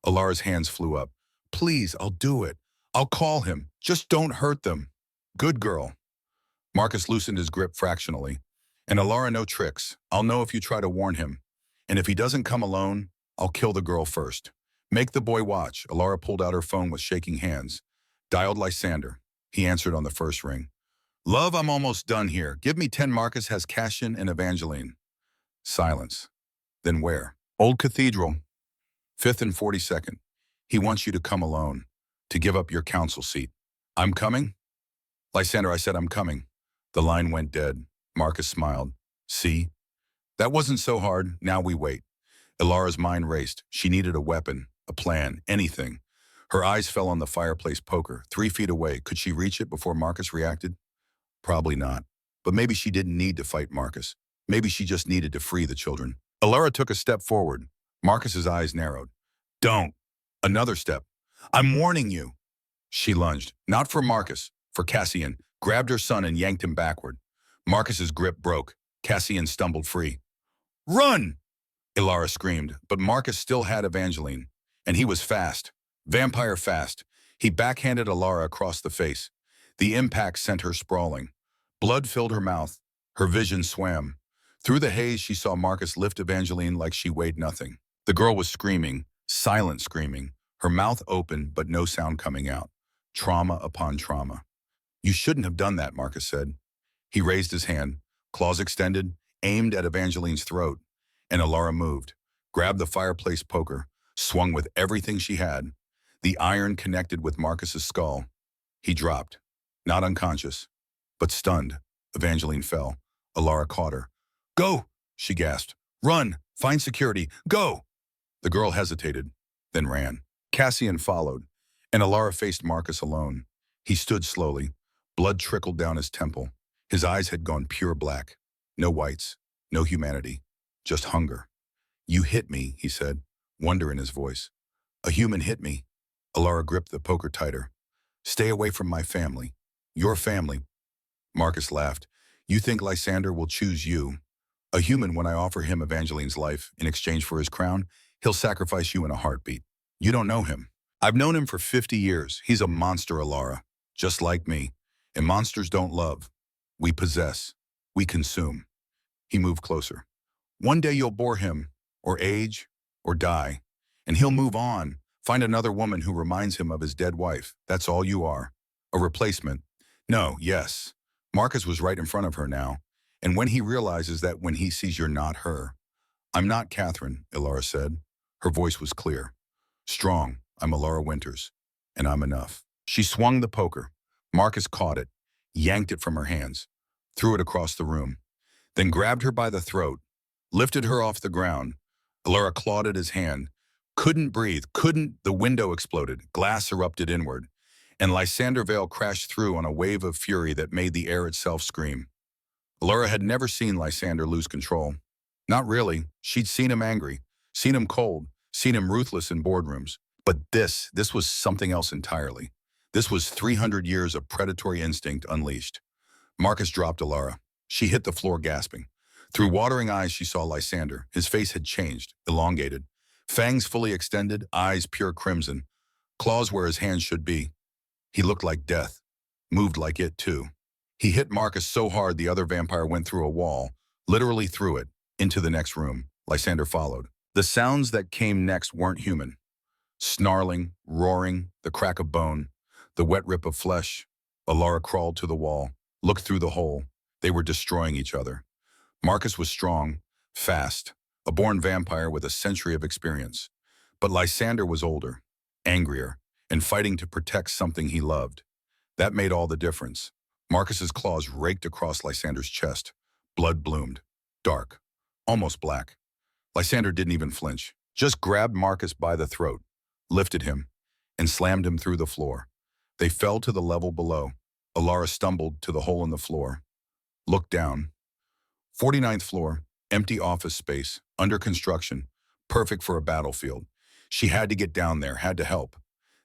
Alara's hands flew up. Please, I'll do it. I'll call him. Just don't hurt them. Good girl. Marcus loosened his grip fractionally. And Alara, no tricks. I'll know if you try to warn him. And if he doesn't come alone, I'll kill the girl first. Make the boy watch. Alara pulled out her phone with shaking hands. Dialed Lysander. He answered on the first ring. Love, I'm almost done here. Give me 10. Marcus has Cassian and Evangeline. Silence. Then where? Old Cathedral. 5th and 42nd. He wants you to come alone. To give up your council seat. I'm coming? Lysander, I said I'm coming. The line went dead. Marcus smiled. See? That wasn't so hard. Now we wait. Ilara's mind raced. She needed a weapon, a plan, anything. Her eyes fell on the fireplace poker, 3 feet away. Could she reach it before Marcus reacted? Probably not. But maybe she didn't need to fight Marcus. Maybe she just needed to free the children. Ilara took a step forward. Marcus's eyes narrowed. Don't. Another step. I'm warning you. She lunged. Not for Marcus, for Cassian, grabbed her son and yanked him backward. Marcus's grip broke. Cassian stumbled free. Run! Ilara screamed, but Marcus still had Evangeline. And he was fast. Vampire fast. He backhanded Ilara across the face. The impact sent her sprawling. Blood filled her mouth. Her vision swam. Through the haze, she saw Marcus lift Evangeline like she weighed nothing. The girl was screaming, silent screaming, her mouth open but no sound coming out. Trauma upon trauma. You shouldn't have done that, Marcus said. He raised his hand, claws extended, aimed at Evangeline's throat, and Ilara moved, grabbed the fireplace poker, swung with everything she had. The iron connected with Marcus's skull. He dropped, not unconscious, but stunned. Evangeline fell. Ilara caught her. Go, she gasped. Run, find security, go! The girl hesitated, then ran. Cassian followed, and Ilara faced Marcus alone. He stood slowly. Blood trickled down his temple. His eyes had gone pure black. No whites, no humanity, just hunger. You hit me, he said, wonder in his voice. A human hit me. Ilara gripped the poker tighter. Stay away from my family. Your family. Marcus laughed. You think Lysander will choose you? A human, when I offer him Evangeline's life in exchange for his crown, he'll sacrifice you in a heartbeat. You don't know him. I've known him for 50 years. He's a monster, Ilara, just like me. And monsters don't love. We possess. We consume. He moved closer. One day you'll bore him, or age, or die, and he'll move on, find another woman who reminds him of his dead wife. That's all you are. A replacement. No, yes. Marcus was right in front of her now, and when he realizes that when he sees you're not her. I'm not Catherine, Ilara said. Her voice was clear. Strong, I'm Ilara Winters, and I'm enough. She swung the poker. Marcus caught it, yanked it from her hands, threw it across the room, then grabbed her by the throat, lifted her off the ground. Ilara clawed at his hand. Couldn't breathe, the window exploded, glass erupted inward, and Lysander Vale crashed through on a wave of fury that made the air itself scream. Ilara had never seen Lysander lose control. Not really. She'd seen him angry, seen him cold, seen him ruthless in boardrooms. But this was something else entirely. This was 300 years of predatory instinct unleashed. Marcus dropped Ilara. She hit the floor gasping. Through watering eyes, she saw Lysander. His face had changed, elongated. Fangs fully extended, eyes pure crimson. Claws where his hands should be. He looked like death. Moved like it, too. He hit Marcus so hard the other vampire went through a wall, literally through it, into the next room. Lysander followed. The sounds that came next weren't human. Snarling, roaring, the crack of bone, the wet rip of flesh. Ilara crawled to the wall, looked through the hole. They were destroying each other. Marcus was strong, fast, a born vampire with a century of experience. But Lysander was older, angrier, and fighting to protect something he loved. That made all the difference. Marcus's claws raked across Lysander's chest. Blood bloomed, dark, almost black. Lysander didn't even flinch, just grabbed Marcus by the throat, lifted him, and slammed him through the floor. They fell to the level below. Ilara stumbled to the hole in the floor. Looked down. 49th floor, empty office space, under construction, perfect for a battlefield. She had to get down there, had to help.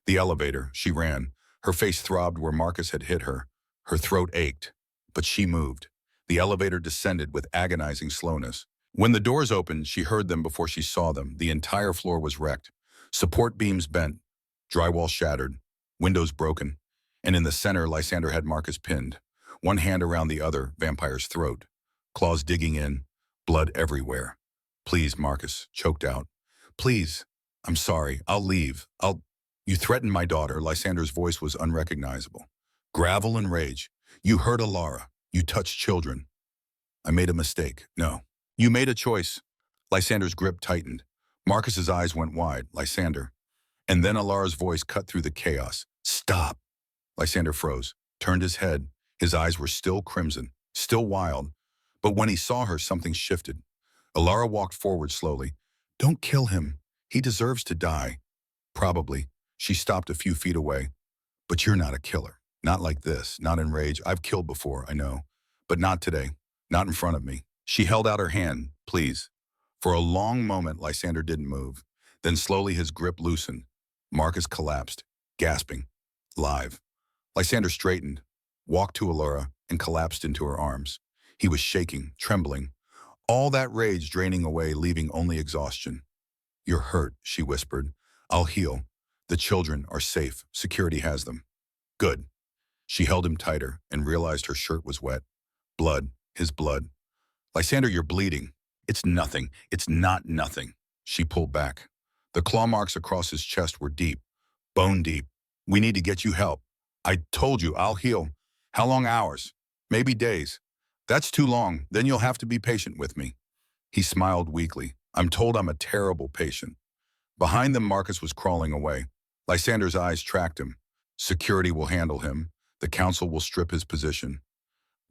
The elevator, she ran. Her face throbbed where Marcus had hit her. Her throat ached, but she moved. The elevator descended with agonizing slowness. When the doors opened, she heard them before she saw them. The entire floor was wrecked. Support beams bent, drywall shattered, windows broken, and in the center, Lysander had Marcus pinned, one hand around the other vampire's throat, claws digging in, blood everywhere. Please, Marcus, choked out. Please, I'm sorry, I'll leave. You threatened my daughter. Lysander's voice was unrecognizable. Gravel and rage. You hurt Alara. You touched children. I made a mistake. No. You made a choice. Lysander's grip tightened. Marcus's eyes went wide. Lysander. And then Alara's voice cut through the chaos. Stop. Lysander froze, turned his head. His eyes were still crimson, still wild. But when he saw her, something shifted. Alara walked forward slowly. Don't kill him. He deserves to die. Probably. She stopped a few feet away. But you're not a killer. Not like this. Not in rage. I've killed before, I know. But not today. Not in front of me. She held out her hand. Please. For a long moment, Lysander didn't move. Then slowly his grip loosened. Marcus collapsed, gasping. Live. Lysander straightened, walked to Alara, and collapsed into her arms. He was shaking, trembling. All that rage draining away, leaving only exhaustion. You're hurt, she whispered. I'll heal. The children are safe. Security has them. Good. She held him tighter and realized her shirt was wet. Blood. His blood. Lysander, you're bleeding. It's nothing. It's not nothing. She pulled back. The claw marks across his chest were deep. Bone deep. We need to get you help. I told you, I'll heal. How long? Hours? Maybe days. That's too long. Then you'll have to be patient with me. He smiled weakly. I'm told I'm a terrible patient. Behind them, Marcus was crawling away. Lysander's eyes tracked him. Security will handle him. The council will strip his position.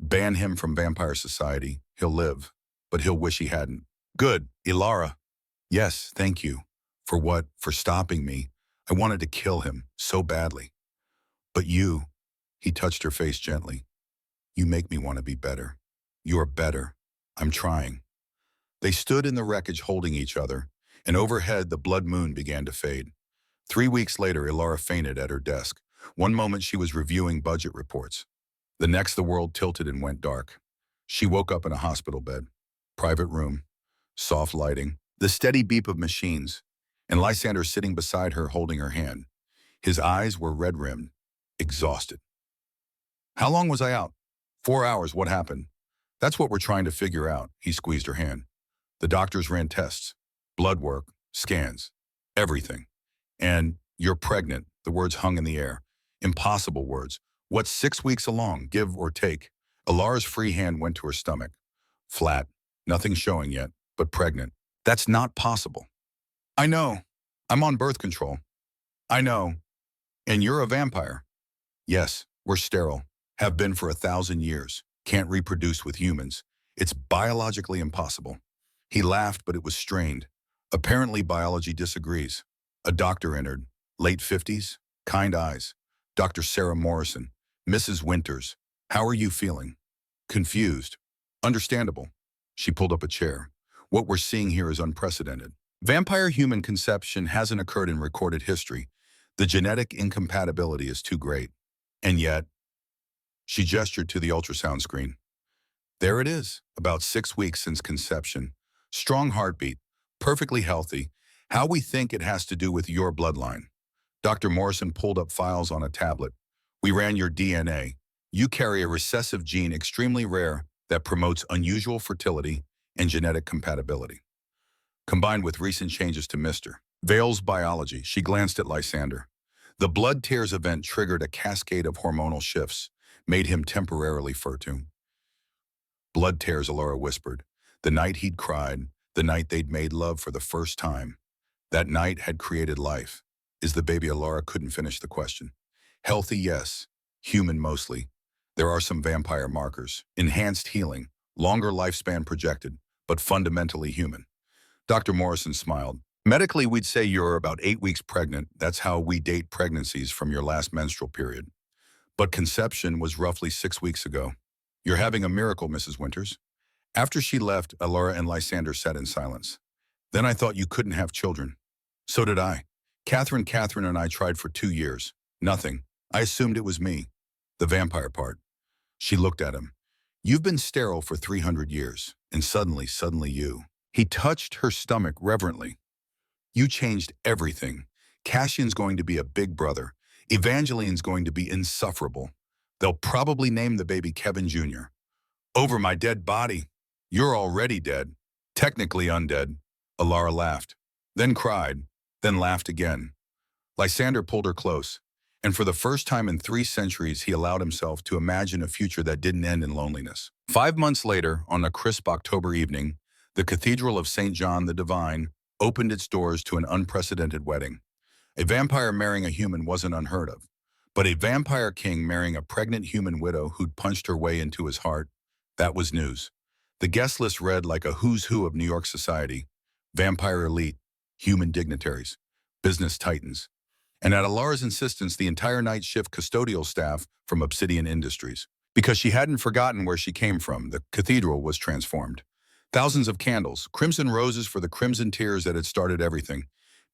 Ban him from vampire society. He'll live, but he'll wish he hadn't. Good, Alara. Yes, thank you. For what? For stopping me. I wanted to kill him so badly. But you, he touched her face gently. You make me want to be better. You're better. I'm trying. They stood in the wreckage holding each other, and overhead the blood moon began to fade. 3 weeks later, Alara fainted at her desk. One moment she was reviewing budget reports. The next the world tilted and went dark. She woke up in a hospital bed. Private room. Soft lighting. The steady beep of machines. And Lysander sitting beside her holding her hand. His eyes were red-rimmed. Exhausted. How long was I out? 4 hours. What happened? That's what we're trying to figure out. He squeezed her hand. The doctors ran tests. Blood work. Scans. Everything. And you're pregnant. The words hung in the air. Impossible words. What's 6 weeks along, give or take? Alara's free hand went to her stomach. Flat. Nothing showing yet, but pregnant. That's not possible. I know. I'm on birth control. I know. And you're a vampire. Yes, we're sterile. Have been for 1,000 years. Can't reproduce with humans. It's biologically impossible. He laughed, but it was strained. Apparently biology disagrees. A doctor entered. Late 50s. Kind eyes. Dr. Sarah Morrison. Mrs. Winters. How are you feeling? Confused. Understandable. She pulled up a chair. What we're seeing here is unprecedented. Vampire-human conception hasn't occurred in recorded history. The genetic incompatibility is too great. And yet, she gestured to the ultrasound screen. There it is, about 6 weeks since conception. Strong heartbeat, perfectly healthy. How we think it has to do with your bloodline. Dr. Morrison pulled up files on a tablet. We ran your DNA. You carry a recessive gene extremely rare that promotes unusual fertility and genetic compatibility. Combined with recent changes to Mr. Vale's biology, she glanced at Lysander. The blood tears event triggered a cascade of hormonal shifts, made him temporarily fertile. Blood tears, Alara whispered. The night he'd cried, the night they'd made love for the first time. That night had created life. Is the baby? Alara couldn't finish the question. Healthy, yes. Human, mostly. There are some vampire markers. Enhanced healing, longer lifespan projected, but fundamentally human. Dr. Morrison smiled. Medically, we'd say you're about 8 weeks pregnant. That's how we date pregnancies from your last menstrual period. But conception was roughly 6 weeks ago. You're having a miracle, Mrs. Winters. After she left, Alara and Lysander sat in silence. Then I thought you couldn't have children. So did I. Catherine and I tried for 2 years. Nothing. I assumed it was me. The vampire part. She looked at him. You've been sterile for 300 years, and suddenly you. He touched her stomach reverently. You changed everything. Cassian's going to be a big brother. Evangeline's going to be insufferable. They'll probably name the baby Kevin Jr. Over my dead body. You're already dead. Technically undead. Alara laughed, then cried, then laughed again. Lysander pulled her close, and for the first time in 3 centuries he allowed himself to imagine a future that didn't end in loneliness. 5 months later, on a crisp October evening, the Cathedral of St. John the Divine opened its doors to an unprecedented wedding. A vampire marrying a human wasn't unheard of, but a vampire king marrying a pregnant human widow who'd punched her way into his heart, that was news. The guest list read like a who's who of New York society: vampire elite, human dignitaries, business titans, and at Alara's insistence, the entire night shift custodial staff from Obsidian Industries. Because she hadn't forgotten where she came from, the cathedral was transformed. Thousands of candles, crimson roses for the crimson tears that had started everything,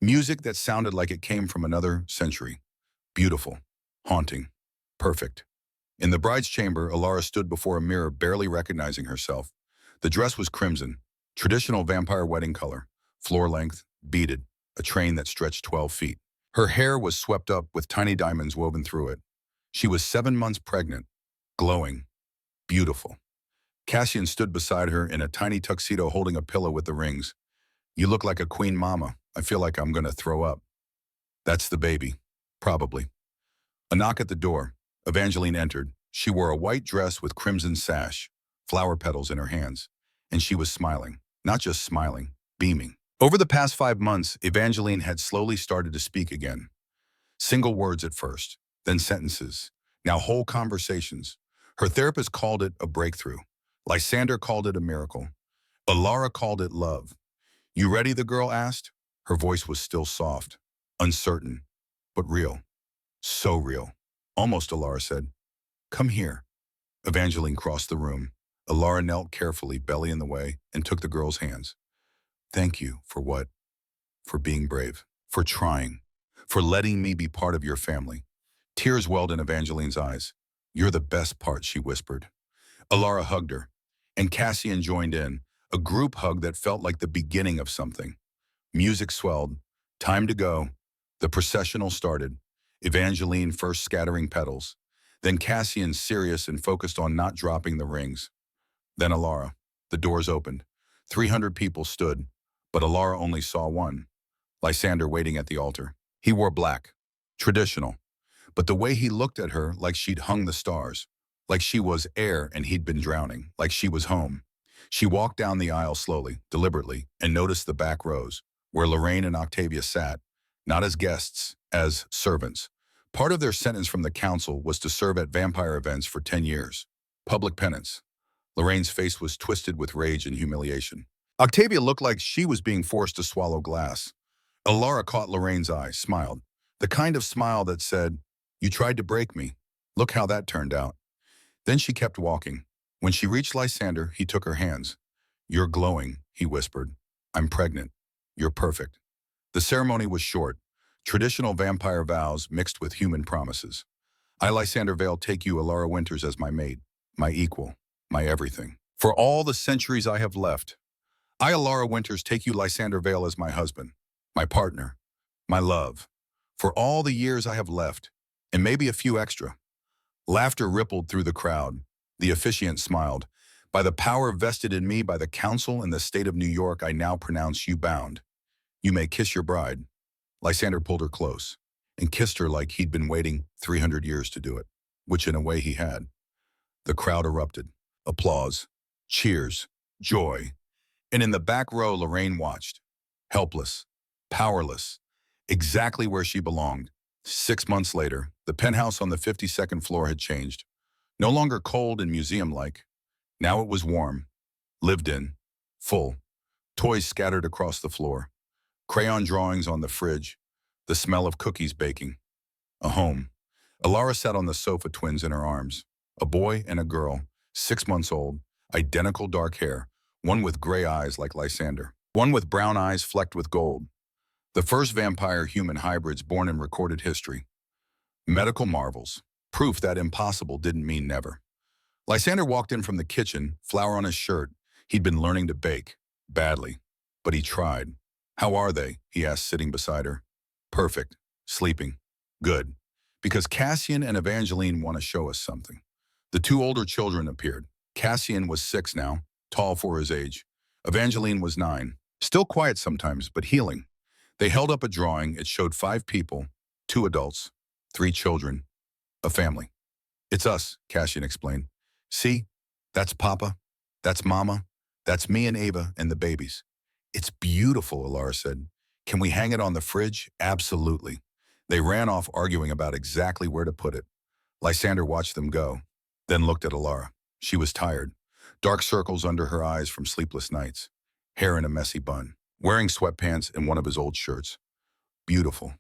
music that sounded like it came from another century. Beautiful, haunting, perfect. In the bride's chamber, Alara stood before a mirror, barely recognizing herself. The dress was crimson, traditional vampire wedding color, floor length, beaded, a train that stretched 12 feet. Her hair was swept up with tiny diamonds woven through it. She was 7 months pregnant, glowing, beautiful. Cassian stood beside her in a tiny tuxedo holding a pillow with the rings. You look like a queen mama. I feel like I'm gonna throw up. That's the baby, probably. A knock at the door. Evangeline entered. She wore a white dress with crimson sash, flower petals in her hands, and she was smiling. Not just smiling, beaming. Over the past 5 months, Evangeline had slowly started to speak again. Single words at first, then sentences, now whole conversations. Her therapist called it a breakthrough. Lysander called it a miracle. Alara called it love. You ready, the girl asked? Her voice was still soft, uncertain, but real. So real. Almost, Alara said. Come here. Evangeline crossed the room. Alara knelt carefully, belly in the way, and took the girl's hands. Thank you for what? For being brave, for trying, for letting me be part of your family. Tears welled in Evangeline's eyes. You're the best part, she whispered. Alara hugged her, and Cassian joined in, a group hug that felt like the beginning of something. Music swelled. Time to go. The processional started. Evangeline first scattering petals, then Cassian serious and focused on not dropping the rings. Then Alara. The doors opened. 300 people stood, but Alara only saw one. Lysander waiting at the altar. He wore black, traditional, but the way he looked at her, like she'd hung the stars, like she was air and he'd been drowning, like she was home. She walked down the aisle slowly, deliberately, and noticed the back rows, where Lorraine and Octavia sat, not as guests, as servants. Part of their sentence from the council was to serve at vampire events for 10 years. Public penance. Lorraine's face was twisted with rage and humiliation. Octavia looked like she was being forced to swallow glass. Alara caught Lorraine's eye, smiled. The kind of smile that said, you tried to break me. Look how that turned out. Then she kept walking. When she reached Lysander, he took her hands. You're glowing, he whispered. I'm pregnant. You're perfect. The ceremony was short. Traditional vampire vows mixed with human promises. I, Lysander Vale, take you, Alara Winters, as my mate, my equal, my everything. For all the centuries I have left, I, Alara Winters, take you, Lysander Vale, as my husband, my partner, my love. For all the years I have left, and maybe a few extra. Laughter rippled through the crowd. The officiant smiled. By the power vested in me by the council and the state of New York, I now pronounce you bound. You may kiss your bride. Lysander pulled her close and kissed her like he'd been waiting 300 years to do it, which in a way he had. The crowd erupted. Applause, cheers, joy. And in the back row, Lorraine watched, helpless, powerless, exactly where she belonged. 6 months later, the penthouse on the 52nd floor had changed. No longer cold and museum-like. Now it was warm, lived in, full. Toys scattered across the floor. Crayon drawings on the fridge. The smell of cookies baking. A home. Alara sat on the sofa, twins in her arms. A boy and a girl, 6 months old, identical dark hair, one with gray eyes like Lysander, one with brown eyes flecked with gold. The first vampire-human hybrids born in recorded history. Medical marvels. Proof that impossible didn't mean never. Lysander walked in from the kitchen, flour on his shirt. He'd been learning to bake. Badly. But he tried. How are they? He asked, sitting beside her. Perfect. Sleeping. Good. Because Cassian and Evangeline want to show us something. The two older children appeared. Cassian was 6 now, tall for his age. Evangeline was 9. Still quiet sometimes, but healing. They held up a drawing. It showed 5 people, 2 adults, 3 children, a family. It's us, Cassian explained. See, that's Papa, that's Mama, that's me and Ava and the babies. It's beautiful, Alara said. Can we hang it on the fridge? Absolutely. They ran off arguing about exactly where to put it. Lysander watched them go, then looked at Alara. She was tired, dark circles under her eyes from sleepless nights, hair in a messy bun, wearing sweatpants and one of his old shirts. Beautiful.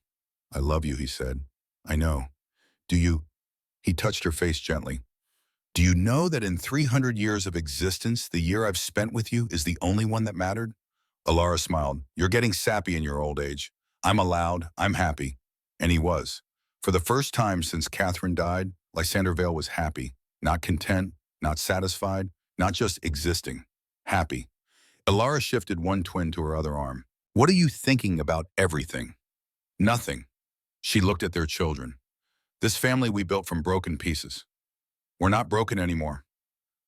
I love you, he said. I know. Do you? He touched her face gently. Do you know that in 300 years of existence, the year I've spent with you is the only one that mattered? Alara smiled. You're getting sappy in your old age. I'm allowed. I'm happy. And he was. For the first time since Catherine died, Lysander Vale was happy. Not content, not satisfied, not just existing. Happy. Alara shifted one twin to her other arm. What are you thinking about everything? Nothing. She looked at their children. This family we built from broken pieces. We're not broken anymore.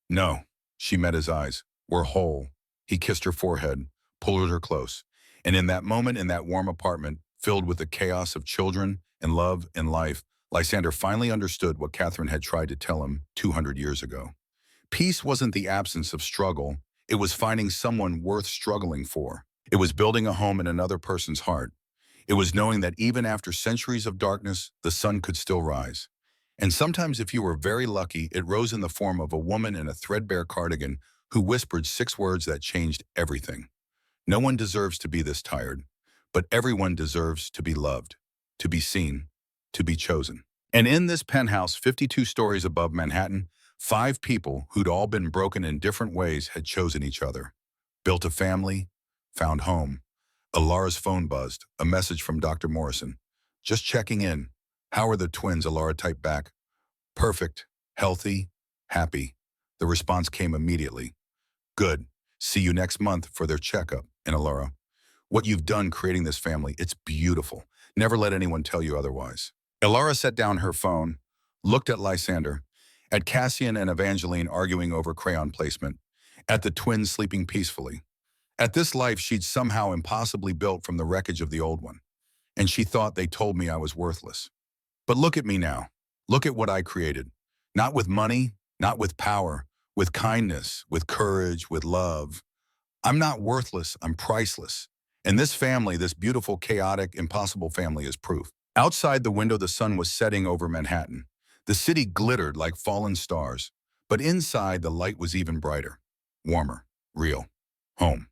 No. She met his eyes. We're whole. He kissed her forehead, pulled her close. And in that moment, in that warm apartment, filled with the chaos of children and love and life, Lysander finally understood what Catherine had tried to tell him 200 years ago. Peace wasn't the absence of struggle. It was finding someone worth struggling for. It was building a home in another person's heart. It was knowing that even after centuries of darkness, the sun could still rise. And sometimes, if you were very lucky, it rose in the form of a woman in a threadbare cardigan who whispered 6 words that changed everything. No one deserves to be this tired, but everyone deserves to be loved, to be seen, to be chosen. And in this penthouse 52 stories above Manhattan, 5 people who'd all been broken in different ways had chosen each other, built a family, found home. Alara's phone buzzed, a message from Dr. Morrison. Just checking in. How are the twins? Alara typed back. Perfect, healthy, happy. The response came immediately. Good. See you next month for their checkup. And Alara, what you've done creating this family, it's beautiful. Never let anyone tell you otherwise. Alara set down her phone, looked at Lysander, at Cassian and Evangeline arguing over crayon placement, at the twins sleeping peacefully. At this life she'd somehow impossibly built from the wreckage of the old one. And she thought they told me I was worthless. But look at me now. Look at what I created. Not with money, not with power, with kindness, with courage, with love. I'm not worthless, I'm priceless. And this family, this beautiful, chaotic, impossible family is proof. Outside the window, the sun was setting over Manhattan. The city glittered like fallen stars. But inside, the light was even brighter, warmer, real. Home.